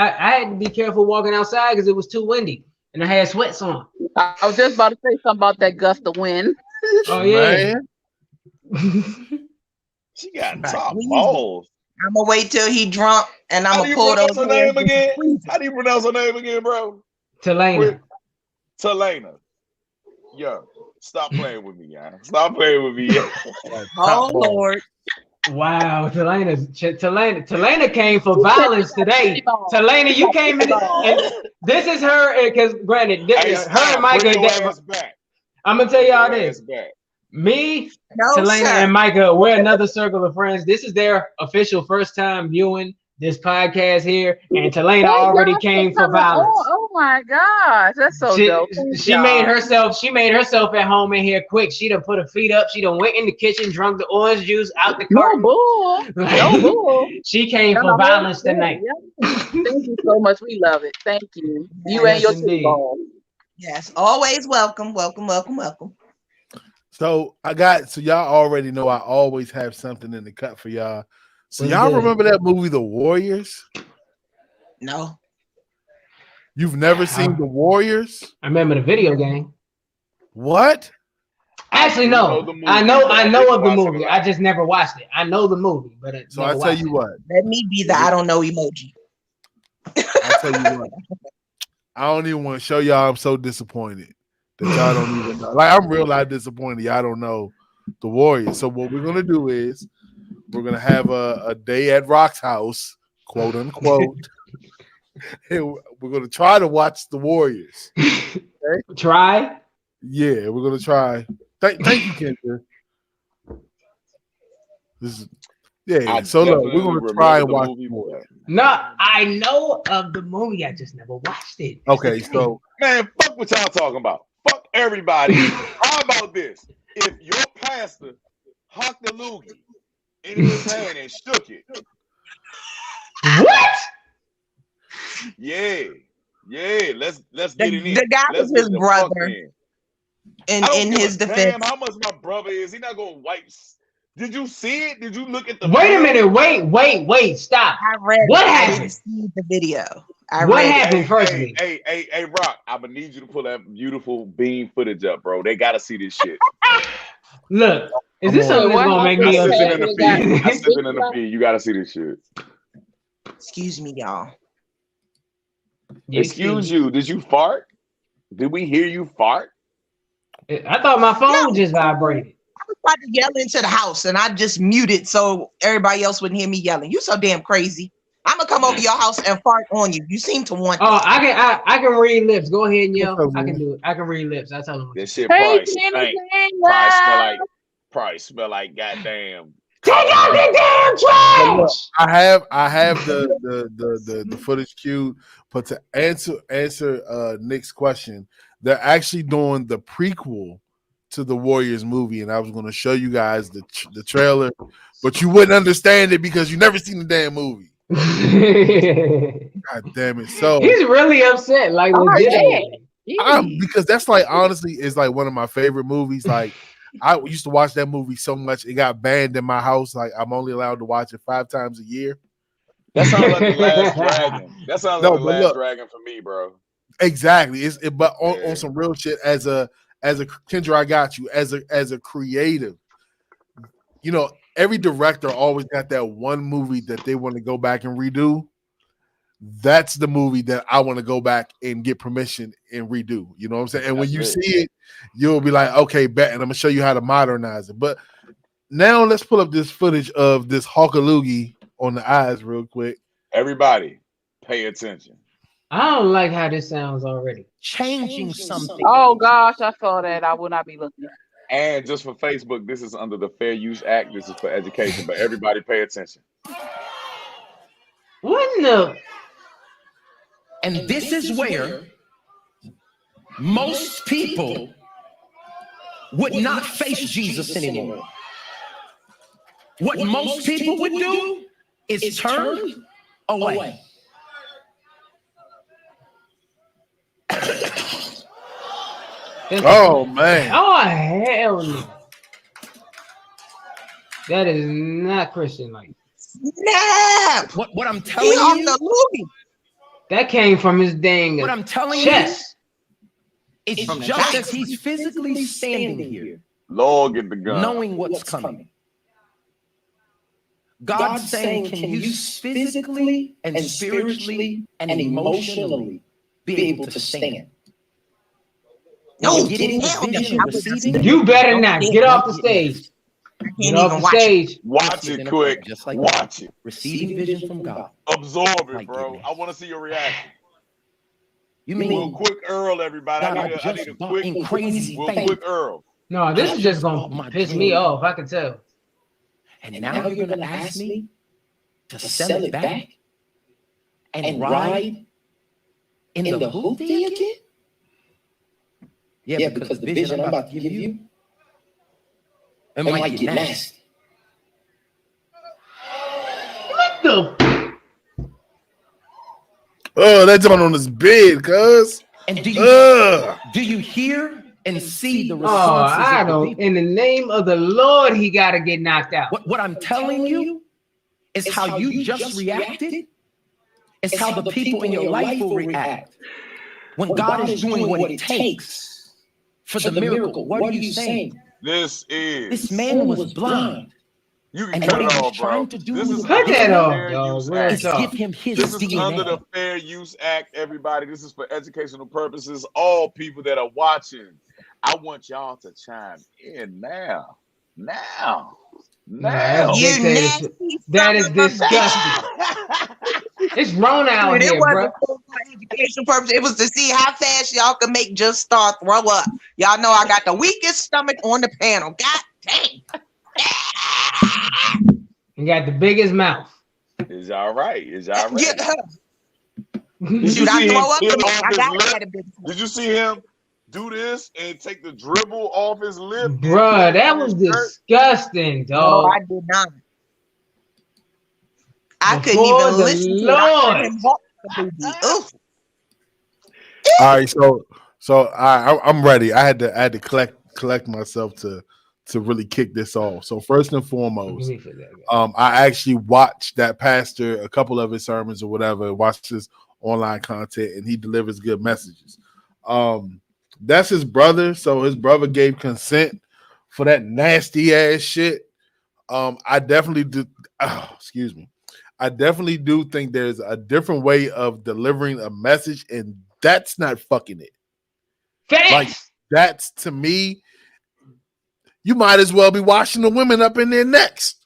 had to be careful walking outside because it was too windy and I had sweats on. I was just about to say something about that gust of wind. Oh yeah. She got top balls. I'm gonna wait till he drunk and I'm gonna pull those. How do you pronounce her name again, bro? Talena. Yo, stop playing with me, y'all. Stop playing with me. Oh Lord. Wow, Talena came for violence today. Talena, you came in, and this is her because granted, her and Micah. I'm gonna tell y'all this. Me, Talena, and Micah, we're another circle of friends. This is their official first time viewing this podcast here, and Talena already came for violence. Oh my gosh, that's so dope. She made herself at home in here quick. She done put her feet up. She done went in the kitchen, drunk the orange juice out the carton. No bull. She came for violence tonight. Thank you so much. We love it. Thank you. You and your team. Yes, always welcome. So y'all already know I always have something in the cut for y'all. So y'all remember that movie, The Warriors? No. You've never seen The Warriors? I remember the video game. What? Actually, no. I know of the movie. I just never watched it. I know the movie, but so I tell you what. Let me be the I don't know emoji. I tell you what. I don't even want to show y'all. I'm so disappointed that y'all don't even know. Like I'm real life disappointed. Y'all don't know The Warriors. So what we're gonna do is we're gonna have a day at Rock's house, quote unquote. And we're gonna try to watch The Warriors. Okay? Try? Yeah, we're gonna try. Thank you, Kendra. So look, we're gonna try and watch the movie. No, I know of the movie. I just never watched it. Okay, so man, fuck what y'all talking about. Fuck everybody. How about this? If your pastor hucked a loogie in his hand and shook it. What? Yeah. Let's get it in. The guy was his brother. In his defense, damn how much my brother is. He not gonna wipe. Did you see it? Did you look at the? Wait a minute. Wait. Stop. I read. What happened? happened? I didn't see the video. What happened firstly? Hey, Rock. I'm gonna need you to pull that beautiful beam footage up, bro. They gotta see this shit. Look, is this something that's gonna make me upset? I'm slipping in the feed. You gotta see this shit. Excuse me, y'all. Excuse you. Did you fart? Did we hear you fart? I thought my phone just vibrated. I was about to yell into the house and I just muted so everybody else wouldn't hear me yelling. You so damn crazy. I'm gonna come over your house and fart on you. You seem to want. Oh, I can read lips. Go ahead and yell. I can do it. I can read lips. I tell them. This shit probably smell like goddamn Take out the damn trash. I have the footage queued, but to answer Nick's question, they're actually doing the prequel to the Warriors movie, and I was going to show you guys the trailer, but you wouldn't understand it because you never seen the damn movie. God damn it! So he's really upset, like legitimately. because that's like honestly is like one of my favorite movies. Like I used to watch that movie so much it got banned in my house. Like I'm only allowed to watch it 5 times a year. That sounds like The Last Dragon. That sounds like The Last Dragon for me, bro. Exactly. But on some real shit, as a Kendra, I got you. As a creative, you know, every director always got that one movie that they want to go back and redo. That's the movie that I want to go back and get permission and redo. You know what I'm saying? And when you see it, you'll be like, okay, bet, and I'm gonna show you how to modernize it. But now let's pull up this footage of this Hawkaloogie on the eyes real quick. Everybody, pay attention. I don't like how this sounds already. Changing something. Oh gosh, I saw that. I will not be looking. And just for Facebook, this is under the Fair Use Act. This is for education, but everybody pay attention. What in the? And this is where most people would not face Jesus anymore. What most people would do is turn away. Oh man! Oh hell no! That is not Christian like. Snap! What I'm telling you, the movie. That came from his dang what I'm telling chest. you, it's just as he's physically standing here, Lord, get the gun. knowing what's coming. God's saying, can you physically and spiritually and emotionally be able to stand? No, getting vision, receiving. You better not get off the stage. Get off the stage. Watch it quick. Just like Watch it. Receiving vision from God. Absorb it, bro. I want to see your reaction. You Real mean quick Earl, everybody. God, I need a quick, crazy real faith. quick Earl. No, this is just gonna piss me off. I can tell. And now you're gonna ask me to sell it back and ride in the hoopty again? Yeah, because the vision I'm about to give you, it might get nasty. What the? Oh, that's on his bed, cuz. And do you hear and see the responses? Oh, I of the don't. people? In the name of the Lord, he got to get knocked out. What I'm telling you is how you just reacted. It's how the people in your life will react when God is doing what it takes for the miracle. What are you saying? This man was blind. You can And cut what it he was off, bro. trying to do This was is Cut under that the off, Fair dog. Use Real Act. is talk. give him his This is DNA. under the Fair Use Act, everybody. This is for educational purposes. All people that are watching, I want y'all to chime in now. That's You dictatorship. nasty That is son of a disgusting. It's Rona out It here, bro. wasn't for educational purpose. It was to see how fast y'all could make just start throw up. Y'all know I got the weakest stomach on the panel. God dang. You got the biggest mouth. Is y'all right? Is y'all right? Get her. Did you Should I see throw him up? clean off I his got lip? that a big Did you see him do this and take the dribble off his lip? Bruh, that was disgusting, No, dog. I did not. I couldn't Before even the listen to Lord. it. I couldn't walk the baby. Oof. All right, so I'm ready. I had to collect myself to really kick this off. So first and foremost, I actually watched that pastor, a couple of his sermons or whatever, watched his online content, and he delivers good messages. That's his brother, so his brother gave consent for that nasty ass shit. I definitely do. Excuse me. I definitely do think there's a different way of delivering a message, and that's not fucking it. Facts. Like that's to me, you might as well be washing the women up in their necks.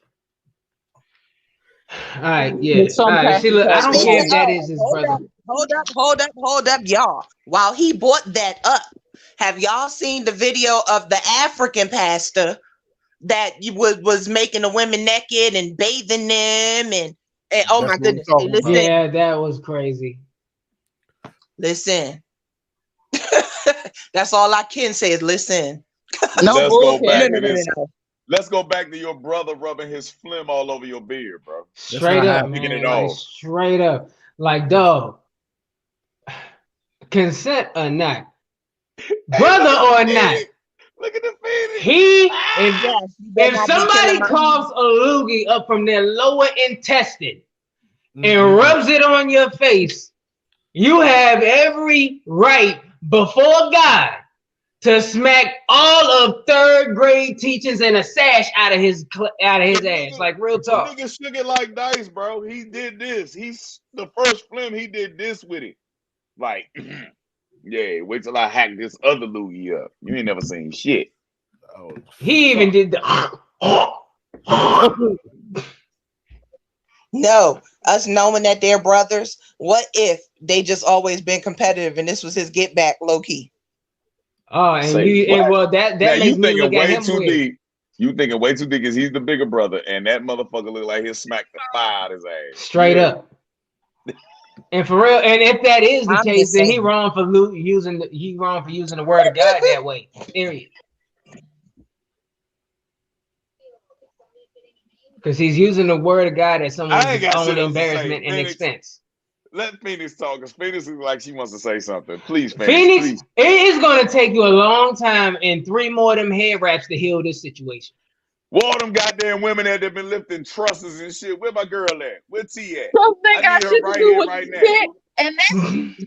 All right, yeah. All right, see, look, I don't care if that is his brother. Hold up, y'all. While he brought that up, have y'all seen the video of the African pastor that you was making the women naked and bathing them and oh That's my what I'm goodness. Hey, talking about. listen, Yeah, that was crazy. listen. That's all I can say is listen. No Let's go bullshit. back No, to no, no, this. no, no. Let's go back to your brother rubbing his phlegm all over your beard, bro. Straight not up, happening. Picking man. it Like off. straight up. Like, dog. Consent or not, brother or not, Look at the finish. he Yes, you better if not be killing somebody my coughs a loogie up from their lower intestine and Mhm. rubs it on your face, you have every right before God to smack all of third grade teachers and a sash out of his ass. Like real The talk. nigga shook it like dice, bro. He did this. He's the first film. He did this with it. Like, yeah. Wait till I hack this other loogie up. You ain't never seen shit. Oh, He even did the No, us knowing that they're brothers. What if they just always been competitive and this was his get back low key? oh, and Say you what? and well that Now makes you me look thinking at way him too weird. deep. You thinking way too deep because he's the bigger brother, and that motherfucker look like he'll smack the fire out his ass. Straight Yeah. up. And for real, and if that is the I'm case, just then he saying. wrong for using the word of God that way. Period. Because he's using the word of God as someone's I ain't got own shit else to say. embarrassment and Phoenix, expense. let Phoenix talk, because Phoenix looks like she wants to say something. Please, Phoenix, Phoenix, please. it is going to take you a long time and 3 more of them head wraps to heal this situation. All them goddamn women that have been lifting trusses and shit. Where my girl at? Where T at? Those things I got need her shit to right do here, with right now. spit, and that's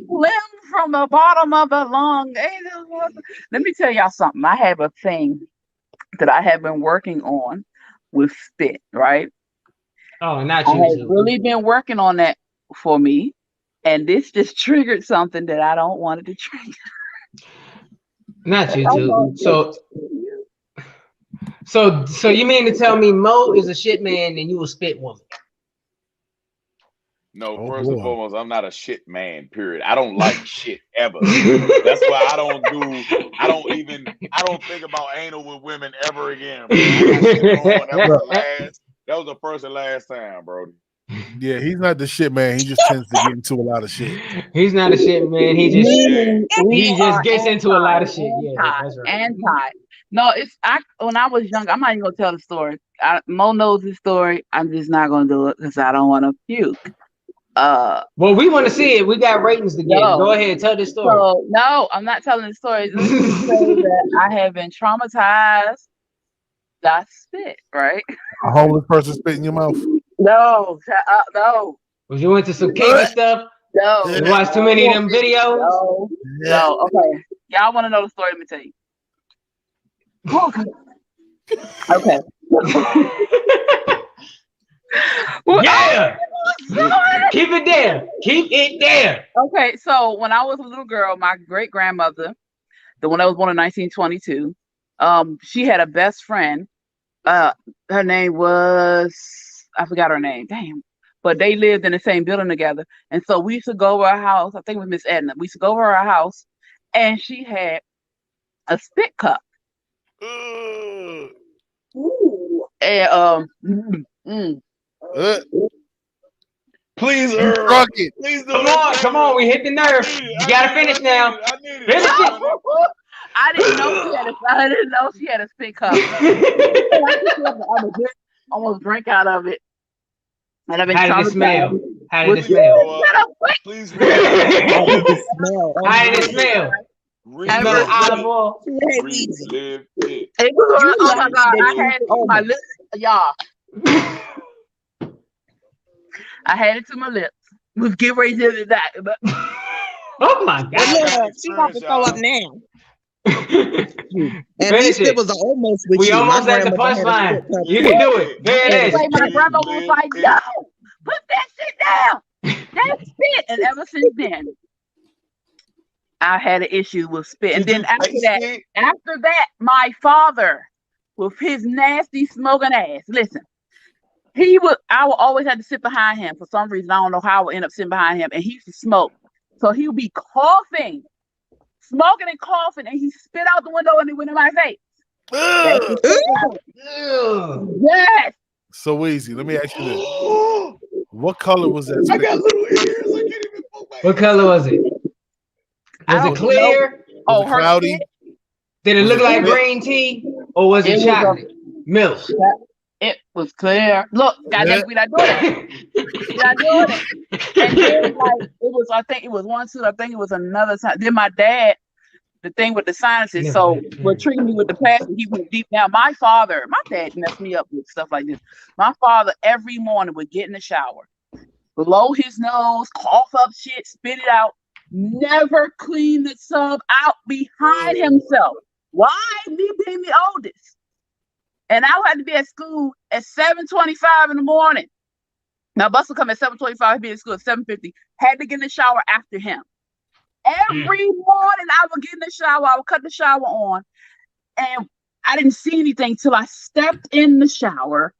phlegm from the bottom of the lung. Let me tell y'all something. I have a thing that I have been working on with spit, right? Oh, not I you have too. really been working on that for me, and this just triggered something that I don't want it to trigger. Not you I too. want So you mean to tell me Mo is a shit man and you a spit woman? No, Oh, first and boy. foremost, I'm not a shit man, period. I don't like shit ever. That's why I don't think about anal with women ever again, bro. I got shit on. That was the first and last time, bro. Yeah, he's not the shit, man. He just tends to get into a lot of shit. He's not a shit man. He just are gets into a lot of shit. Yeah, that's right. anti. No, when I was young, I'm not even gonna tell the story. Mo knows the story. I'm just not gonna do it because I don't want to puke. Well, we want to see it. We got ratings to get. No. Go ahead, tell this story. So no, I'm not telling the story. Let's just say that I have been traumatized. That's spit, right? A homeless person spit in your mouth. No, shut up, no, Was you into some kinky stuff? no. You watched too many of them videos? No. Okay, y'all want to know the story? Let me tell you. Okay. Well, Yeah. Keep it there. Keep it there. Okay, so when I was a little girl, my great grandmother, the one that was born in 1922, she had a best friend. Her name was, I forgot her name. Damn. But they lived in the same building together. And so we used to go over her house. I think it was Miss Edna. We used to go over her house, and she had a spit cup. Ooh. And Please, You drunk it. Please do Come on, we hit the nerve. You gotta finish now. Finish it. I didn't know she had a spit cup. Almost drank out of it. And I've been How did it smell? traumatized. How did it smell? Shut up, quick. Please How did it smell? How did it smell? Smell olive oil. Relive it. It was, oh my God, that I you- had it to my lips, y'all. I had it to my lips. Was getting ready to do that, but Oh my Well, God. look, she about to throw up now. At Finish least it. it was almost with We you. My almost at the grandmother had a punchline. spit cup. You can do it. There it anyway, is. my grandma was like, "No, put that shit down. That's spit." And ever since then, I had an issue with spit. And then after that, my father, with his nasty smoking ass, listen, I would always have to sit behind him for some reason. I don't know how I would end up sitting behind him. And he used to smoke. So he would be coughing, smoking and coughing, and he spit out the window and it went in my face. That's Ugh. the second one. Ugh. Yes. So easy. Let me ask you this: what color was that I spit? got little ears. I can't even poke my What ears color out. was it? I Was it don't know. clear? Was Oh, it her cloudy? spit. Did it Was look it like spit? green tea? Or was It it was chocolate? Milk. It was clear. Look, goddamn, Yeah. we not doing that. We not doing it. And then like it was, I think it was one suit. I think it was another time. Then my dad, the thing with the sinuses. Never So had what parents. treated me with the passion, he went deep. Now my dad messed me up with stuff like this. My father every morning would get in the shower, blow his nose, cough up shit, spit it out, never clean the sub out behind himself. Why? Me being the oldest. And I had to be at school at 7:25 in the morning. Now bus would come at 7:25, be at school at 7:50. Had to get in the shower after him. Every morning I would get in the shower, I would cut the shower on, and I didn't see anything till I stepped in the shower,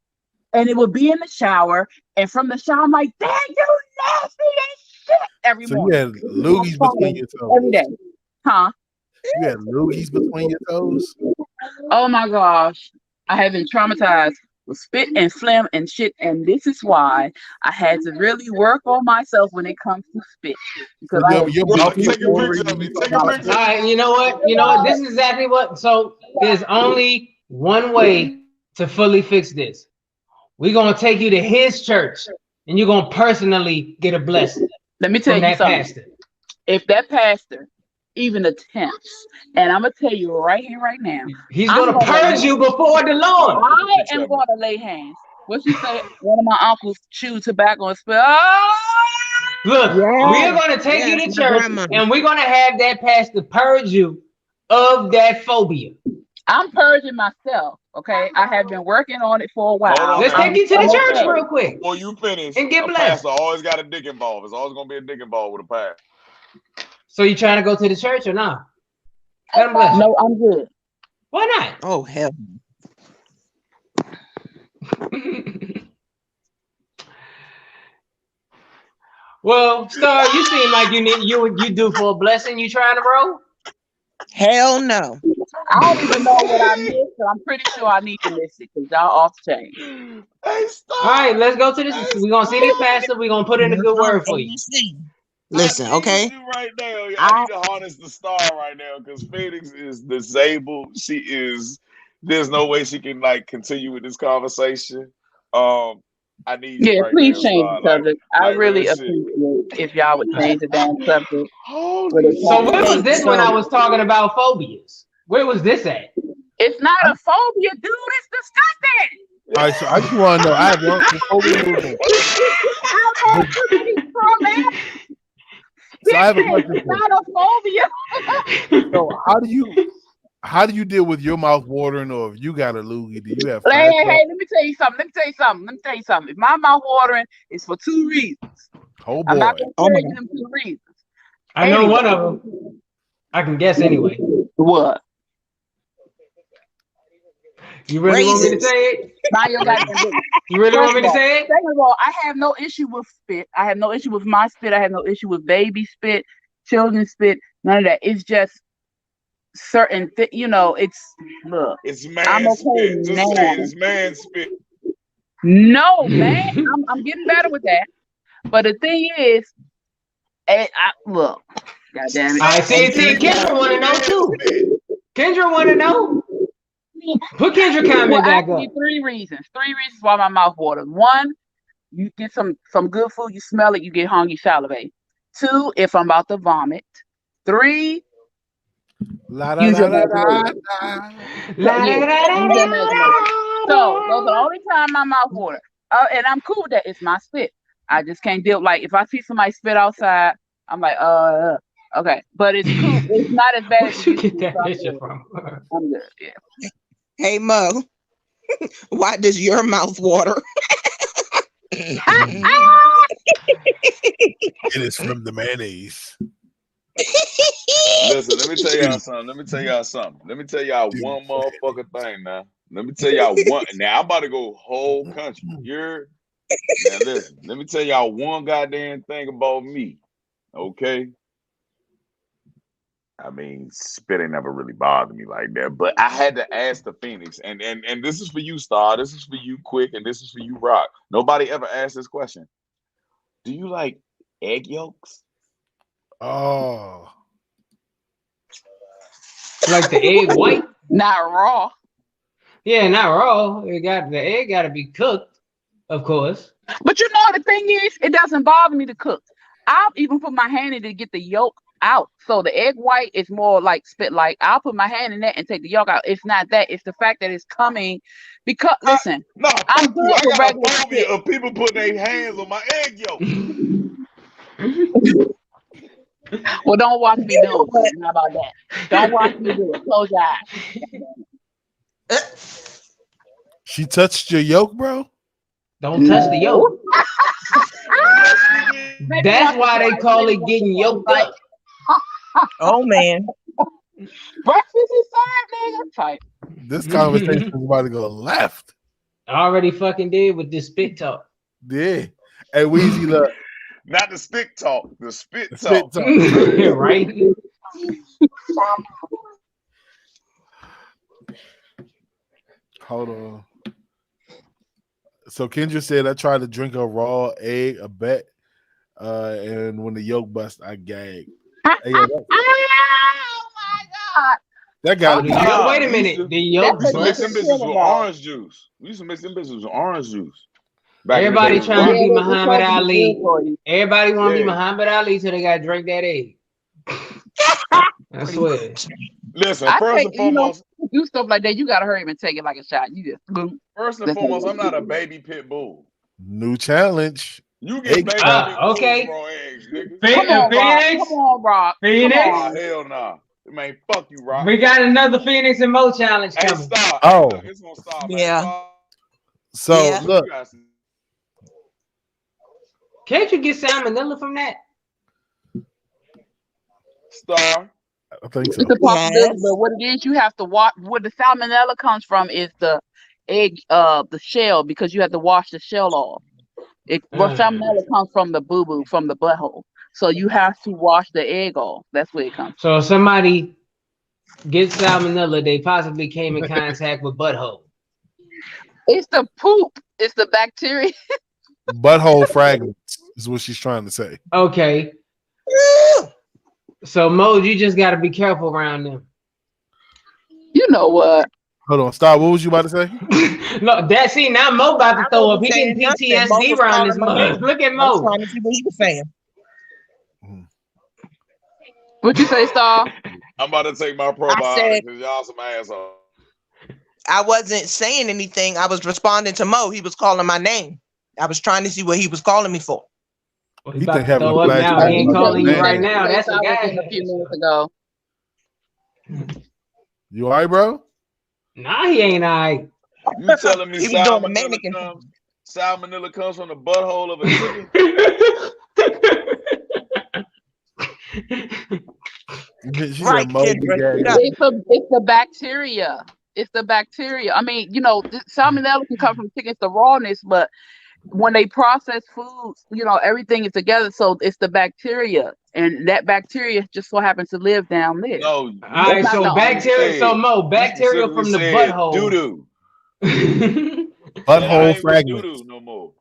and it would be in the shower, and from the shower I'm like, "Dang, you nasty as shit!" Every So you morning. had loogies between your Every toes. day. Huh? You had loogies between your toes. Oh my gosh. I have been traumatized with spit and phlegm and shit. And this is why I had to really work on myself when it comes to spit. Because So I your have Bro, mouth spit get take a watery picture of when me. you talk Take a about picture All of me. right, you know what? You know what? This is exactly what. So there's only one way to fully fix this. We're gonna take you to his church, and you're gonna personally get a blessing let me tell from you that something. pastor. If that pastor even attempts, and I'm gonna tell you right here, right now, He's I'm gonna gonna purge you before the All right, Lord. take a I picture am of me. gonna lay hands. What you say? One of my uncles chewed tobacco and spit. Oh, Look, we are Yes, gonna take you yes, to my church, grandma. and we're gonna have that pastor purge you of that phobia. I'm purging myself. Okay, I have been working on it for a Hold while. on Let's now. take you to I'm the Hold on church now. real quick Before you finish, and get a blessed. pastor always got a dick involved. It's always gonna be a dick involved with a pastor. So you trying to go to the church or not? Let him bless you. No, I'm good. Why Oh hell. not? Well, Star, you seem like you do for a blessing. You trying to roll? Hell no. I don't even know what I missed, but I'm pretty sure I need to miss it because y'all off chain. Hey, All stop! right, let's go to this. Hey, We're gonna see this stop! pastor. We're gonna put in a good word for you. ABC. I Listen, need okay? you right now. I need to harness the star right now because Phoenix is disabled. She is. There's no way she can like continue with this conversation. Um, I need you Yeah, right please now, change Star. the subject. I Like real really shit. appreciate if y'all would change the damn subject. With Holy it. So where shit! was Hey, this when I so was talking about phobias? Where was this at? It's not a phobia, dude. It's disgusting. All right, so I just want to know. I have one before we move on. I'm on too many traumatic So I have a spitting. question It's for you. not a phobia. So how do you deal with your mouth watering, or if you got a loogie, do you have Hey, hey, flashbacks? hey, let me tell you something. If my mouth watering is for 2 reasons, Oh I'm not boy. gonna oh tell my you god. them 2 reasons. I know one of them. I can guess anyway. What? You really want me to Raises. say it? Mind your goddamn business. You really want First me of to all, say it? second of all, I have no issue with spit. I have no issue with my spit. I have no issue with baby spit, children's spit. None of that. It's just certain it's look. It's I'm man okay spit. Just say it. now. It's man spit. No, man, I'm getting better with that. But the thing is, look, God She damn it. I said see. spit. Kendra want to know Man too. spit. Kendra want to know. Put Kendra Well, comment back actually, up. 3 reasons. 3 reasons why my mouth waters. One, you get some good food, you smell it, you get hungry, salivate. 2, if I'm about to vomit. 3, La da use da your da da imagination. da. La, Yeah, da, da, da, use your imagination. So those are the da. only time my mouth water. And I'm cool with that. It's my spit. I just can't deal. Like if I see somebody spit outside, I'm like, okay. But it's cool. It's not as bad as Where'd it you used to get be. that So picture from? I'm good. Yeah. Hey Mo, why does your mouth water? It is from the mayonnaise. Listen, let me tell y'all something. Let me tell y'all one motherfucking thing now. Let me tell y'all one. Now I'm about to go whole country. You're now listen. Let me tell y'all one goddamn thing about me. Okay. I mean, spit ain't never really bothered me like that. But I had to ask the Phoenix, and this is for you, Star. This is for you, Quick, and this is for you, Rock. Nobody ever asked this question. Do you like egg yolks? Oh, Like the egg white? Not raw. Yeah, not raw. The egg got to be cooked, of course. But you know the thing is, it doesn't bother me to cook. I'll even put my hand in to get the yolk out. So the egg white is more like spit. Like I'll put my hand in that and take the yolk out. It's not that. It's the fact that it's coming. Because listen, No, I'm fuck you. good I with got a regular phobia spit. of people putting their hands on my egg yolk. Well, don't watch me You do know it. what? How about that? Don't watch me do it. Close your eyes. she touched your yolk, bro. Don't touch the yolk. Maybe That's once or why they twice, call maybe it once getting or twice, yoked like, up. Oh man. breakfast is served, nigga. Type. This conversation is about to go left. I already fucking did with this spit talk. Yeah. Hey, Weezy, look. Not the stick talk, the spit Spit talk. talk. Right? Hold on. So Kendra said I tried to drink a raw egg, a bet, and when the yolk bust, I gagged. Hey, yo, Oh my god. that gotta be. Okay. Wait a We used minute. to- The yolk We used to mix them bust. bitches with orange juice. We used to mix them bitches with orange juice. Back in the Everybody day, trying to Yeah, be it's Muhammad supposed to be Ali. good for you. Everybody want to be Yeah. Muhammad Ali, so they got to drink that egg. I swear. Listen, I first take, and foremost, do stuff like that. You gotta hurry up and take it like a shot. You just boom. first and That's foremost, all. I'm not a baby pit bull. New challenge. You get Egg baby challenge. pit bulls Okay. raw eggs, nigga. Come on, Rock. Phoenix. Come on, Rock. Phoenix. Come Nah, on. hell nah. Man, fuck you, Rock. We got another Phoenix and Mo challenge Hey, coming. stop. Oh. Hey, look, it's gonna stop, man. Yeah. Stop. So Yeah. look, You guys- Can't you get salmonella from that? Star. I think so. It's a possibility, Yes. but what it is, you have to watch. Where the salmonella comes from is the egg, the shell, because you have to wash the shell off. Salmonella comes from the boo boo, from the butthole. So you have to wash the egg off. That's where it comes from. So if somebody gets salmonella, they possibly came in contact with butthole. It's the poop. It's the bacteria. Butthole fragments is what she's trying to say. Okay. So Mo, you just got to be careful around them. You know what? Hold on, stop. What was you about to say? Look, that see now Mo about to I throw up. wasn't He getting saying nothing. Mo PTSD was around calling this my mug. name. Look at I was Mo. trying to see what he was saying. What you say, Star? I'm about to take my I probiotics said because y'all some assholes. I wasn't saying anything. I was responding to Mo. He was calling my name. I was trying to see what he was calling me for. Well, He he about think to having throw a up flashback now. He ain't about calling that you right name. now. That's a I was guy. just a few minutes ago. You all right, bro? Nah, he ain't all right. You telling me He was doing the mannequin. salmonella comes from the butthole of a chicken? She Right, said, Mo, you Kendra. gagged. Yeah. It's the bacteria. It's the bacteria. I mean, salmonella can come from chicken. It's the rawness, but when they process foods, everything is together. So it's the bacteria, and that bacteria just so happens to live down there. No. All right, not so the bacteria. So Mo, bacteria from the butthole. Doo doo. Butthole fragments. Doo doo no more.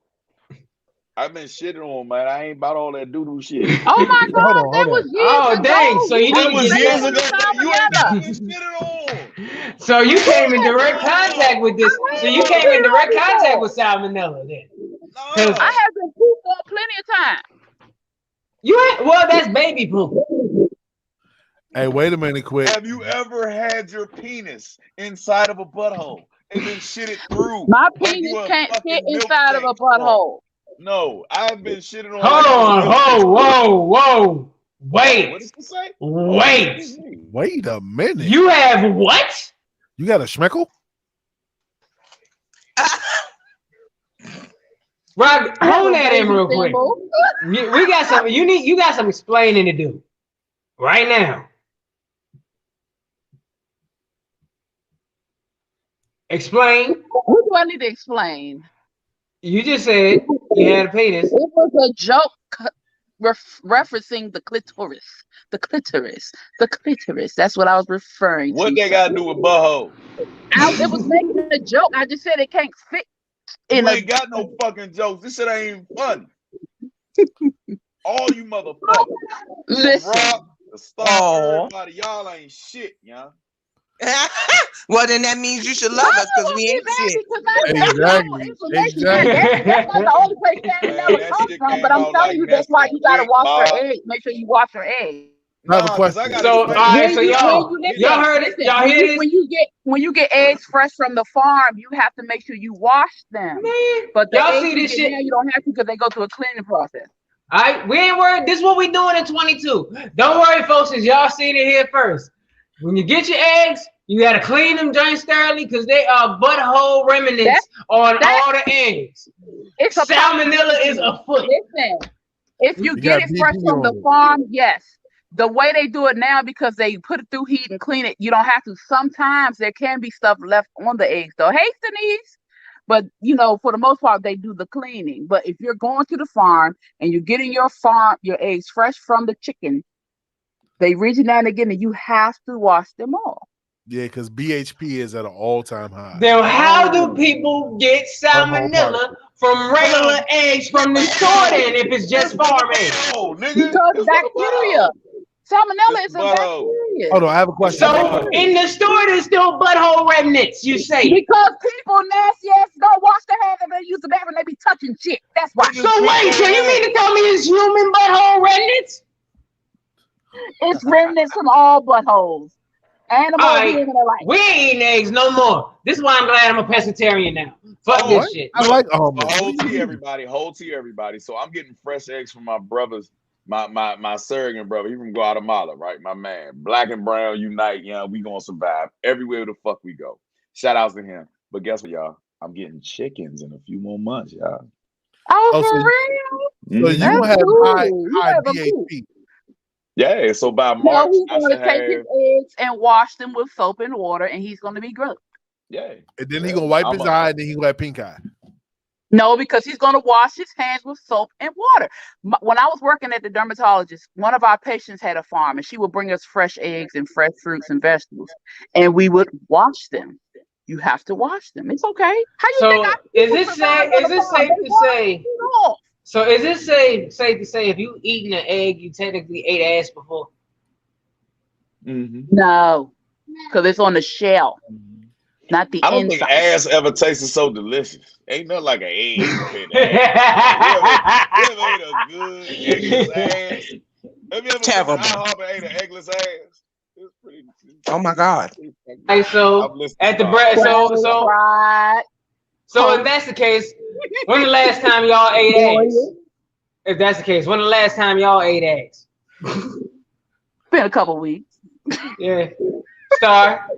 I've been shitting on, man. I ain't about all that doo doo shit. Oh my God, Hold on, that hold was on. years Oh, ago. dang. So you You need That to was get years that. ago. You ain't salmonella. never been shitting on. So you came in direct contact with this. So you came in direct contact with salmonella then. No. I have been pooped on plenty of times. Well, that's baby poop. Hey, wait a minute, quick. Have you ever had your penis inside of a butthole and been shitted through? My like penis you a can't fit fucking milk inside of a tank straw? butthole. No, I've been shitting on. Hold on. Whoa. Wait. What did you say? Wait. Wait a minute. You have what? You got a schmeckle? Rob, hold that in real quick. Symbol. We got some. You got some explaining to do right now. Explain. What do I need to explain? You just said you had a penis. It was a joke. referencing the clitoris. The clitoris. The clitoris. That's what I was referring What to. they got to do with butthole? It was making a joke. I just said it can't fit in You a. ain't got no fucking jokes. This shit ain't even funny. All you motherfuckers. Listen. Rock, the star, everybody, y'all ain't shit, y'all. Well, then that means you should love us because we ain't shit. Exactly. That's not the only place salmonella That comes shit from, came but I'm out telling like you that's why Nestle you gotta quick, wash your Bob. eggs. Make sure you wash your eggs. I have a Nah, 'cause question. I got So, all right, so y'all heard it. Y'all hear this? When you get eggs fresh from the farm, you have to make sure you wash them. Man, But the y'all eggs see you this get shit? now, you don't have to because they go through a cleaning process. All right, we ain't worried. This is what we doing in 22. Don't worry, folks, since y'all seen it here first. When you get your eggs, you gotta clean them joints thoroughly because they are butthole remnants on all the eggs. It's a Salmonella is afoot. Listen, if you get it fresh from the farm, yes. The way they do it now, because they put it through heat and clean it, you don't have to. Sometimes there can be stuff left on the eggs, though. Hey, Denise. But for the most part, they do the cleaning. But if you're going to the farm and you're getting your eggs fresh from the chicken, they reach it down again, and you have to wash them all. Yeah, because BHP is at an all-time high. Then how do people get salmonella from regular eggs from the store then if it's just farm eggs? Because bacteria. Salmonella is a bacteria. Hold on, I have a question. So in the store, there's still butthole remnants, you say? Because people nasty ass don't wash their hands and they use the bathroom, they be touching shit. That's why. So wait, so you mean to tell me it's human butthole remnants? It's remnants from all buttholes. Animals living their life. We ain't eating eggs no more. This is why I'm glad I'm a pescatarian now. Fuck this shit. I like hold tea, everybody. So I'm getting fresh eggs from my brothers. My surrogate brother, he from Guatemala, right? My man, black and brown unite. We gonna survive everywhere the fuck we go. Shout outs to him. But guess what, y'all? I'm getting chickens in a few more months, y'all. Oh, for real? So you have high BHP. Yeah. So by March, he's I gonna should take have his eggs and wash them with soap and water, and he's gonna be grilled. Yeah. And then he gonna wipe his eye, and then he gonna have pink eye. No, because he's going to wash his hands with soap and water. When I was working at the dermatologist, one of our patients had a farm, and she would bring us fresh eggs and fresh fruits and vegetables, and we would wash them. You have to wash them. It's okay. How you think is it safe to say? So is it safe to say if you eating an egg, you technically ate ass before? No, because it's on the shell. Not the I don't inside. think ass ever tasted so delicious. Ain't nothing like an egg. You ever ate a good eggless ass? Have you ever been to IHOP and ate an eggless ass? It's pretty. Oh my God. Hey, so at the bread, so if that's the case, when the last time y'all ate eggs? If that's the case, when the last time y'all ate eggs? Been a couple weeks. Yeah. Star.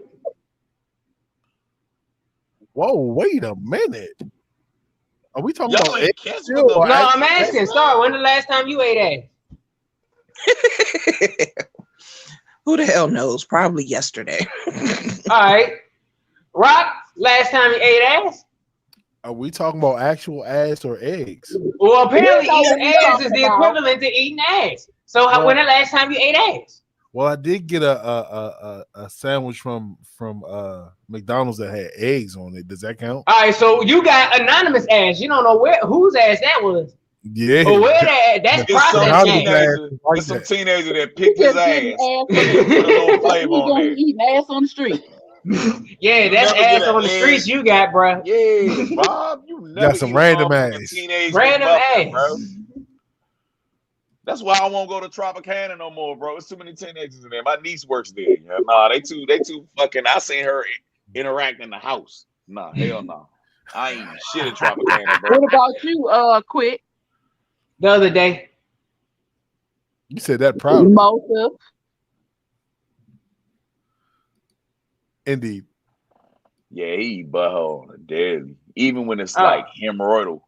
Whoa, wait a minute. Are we talking about eggs? No, I'm asking. Star, when the last time you ate eggs? Who the hell knows? Probably yesterday. All right. Rock, last time you ate ass? Are we talking about actual ass or eggs? Well, apparently eating eggs is the equivalent to eating ass. So when the last time you ate ass? Well, I did get a sandwich from McDonald's that had eggs on it. Does that count? All right, so you got anonymous ass. You don't know whose ass that was. Yeah. Or where that's processed ass. There's some teenager that picked his ass. Put a little flavor on there. Eating ass on the street. Yeah, that's ass on the streets you got, bro. Yeah, Bob, you never got some random ass. Random ass. Bro. That's why I won't go to Tropicana no more, bro. It's too many teenagers in there. My niece works there. Nah, they too fucking. I seen her interact in the house. Nah, hell no. I ain't shit at Tropicana, bro. What about you, Quick? The other day. You said that proud. Motive. Indeed. Yeah, he eat butthole daily. Even when it's like hemorrhoidal.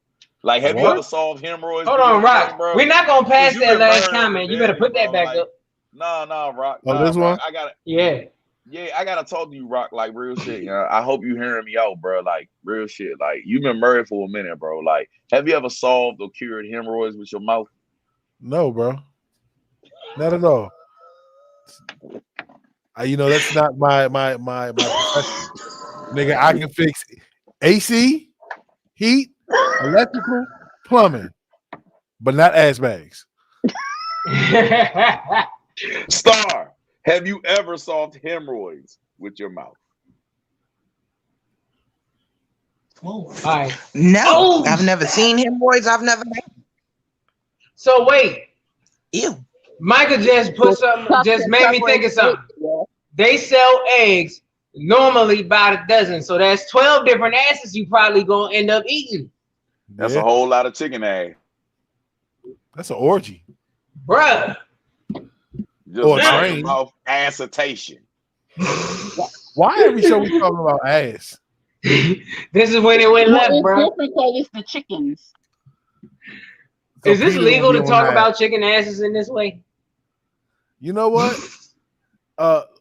Like, have you ever solved hemorrhoids? Hold on, Rock. We're not gonna pass that last comment. You better put that back up. Nah, Rock. Oh, this one? I gotta. Yeah. Yeah, I gotta talk to you, Rock. Like real shit. I hope you hearing me out, bro. Like real shit. Like you've been married for a minute, bro. Like, have you ever solved or cured hemorrhoids with your mouth? No, bro. Not at all. That's not my profession. Nigga, I can fix AC, heat, electrical, plumbing, but not ass bags. Star, have you ever solved hemorrhoids with your mouth? All right. No, Oh! I've never seen hemorrhoids. I've never. So wait, Ew. Michael just put something, just made me think of something. They sell eggs normally by the dozen, so that's 12 different asses you probably gonna end up eating. That's a whole lot of chicken egg. That's an orgy. Bruh. Just Or a mouth train. to mouth assitation. Why every show we talking about ass? This is when it went left, It's bro. different because it's the chickens. So Is this Peter legal will be to on talk that. about chicken asses in this way? You know what?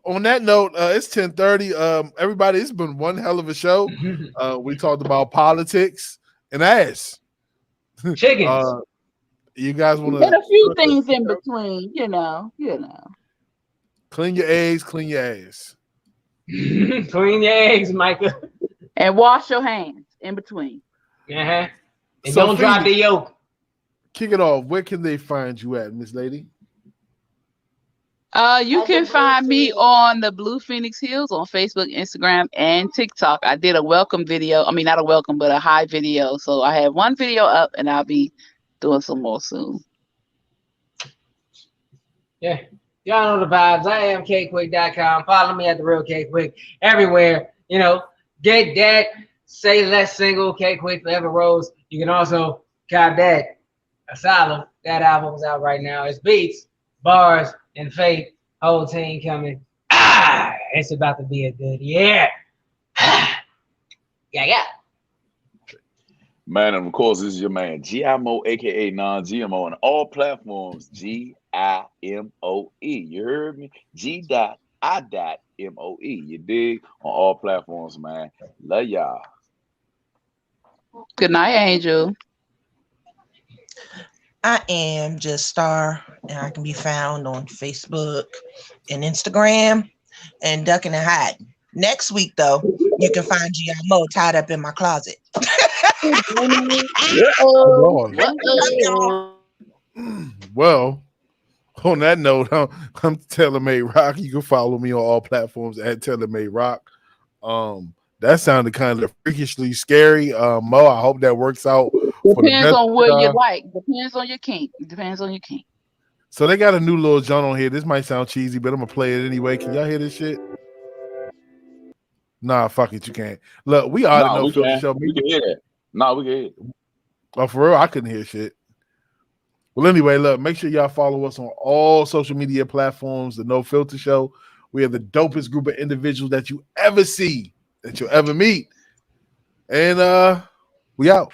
On that note, it's 10:30. Everybody, it's been one hell of a show. We talked about politics and ass. Chickens. You guys want And a few to things in between, you know. clean your eggs, clean your ass. Clean your eggs, Micah. And wash your hands in between. Uh-huh. And So, don't drop the Phoenix, yolk. kick it off. Where can they find you at, Miss Lady? You can find me on the Blue Phoenix Hills on Facebook, Instagram, and TikTok. I did a welcome video. I mean, not a welcome, but a hi video. So I have one video up, and I'll be doing some more soon. Yeah. Y'all know the vibes. I am kquick.com. Follow me at the real Kquick everywhere. Get that. Say less single. Kquick Forever Rose. You can also cop that. Asylum. That album is out right now. It's beats, bars, and faith. Whole team coming. It's about to be a good year. Yeah. Man, and of course, this is your man, GIMO, aka non-GMO, on all platforms, GIMOE. You heard me? G.I.MOE. You dig? On all platforms, man. Love y'all. Good night, Angel. I am just Star, and I can be found on Facebook and Instagram and ducking and hiding. Next week, though, you can find GIMO tied up in my closet. Well, on that note, I'm TaylorMade Rock. You can follow me on all platforms at TaylorMade Rock. That sounded kind of freakishly scary. Mo, I hope that works out. Depends on what you like. Depends on your kink. So they got a new little joint on here. This might sound cheesy, but I'm gonna play it anyway. Can y'all hear this shit? Nah, fuck it, you can't. Look, we are the No Filter Show. We can hear it. Nah, we can hear it. Oh, for real? I couldn't hear shit. Well, anyway, look, make sure y'all follow us on all social media platforms, the No Filter Show. We are the dopest group of individuals that you ever see, that you'll ever meet. And we out.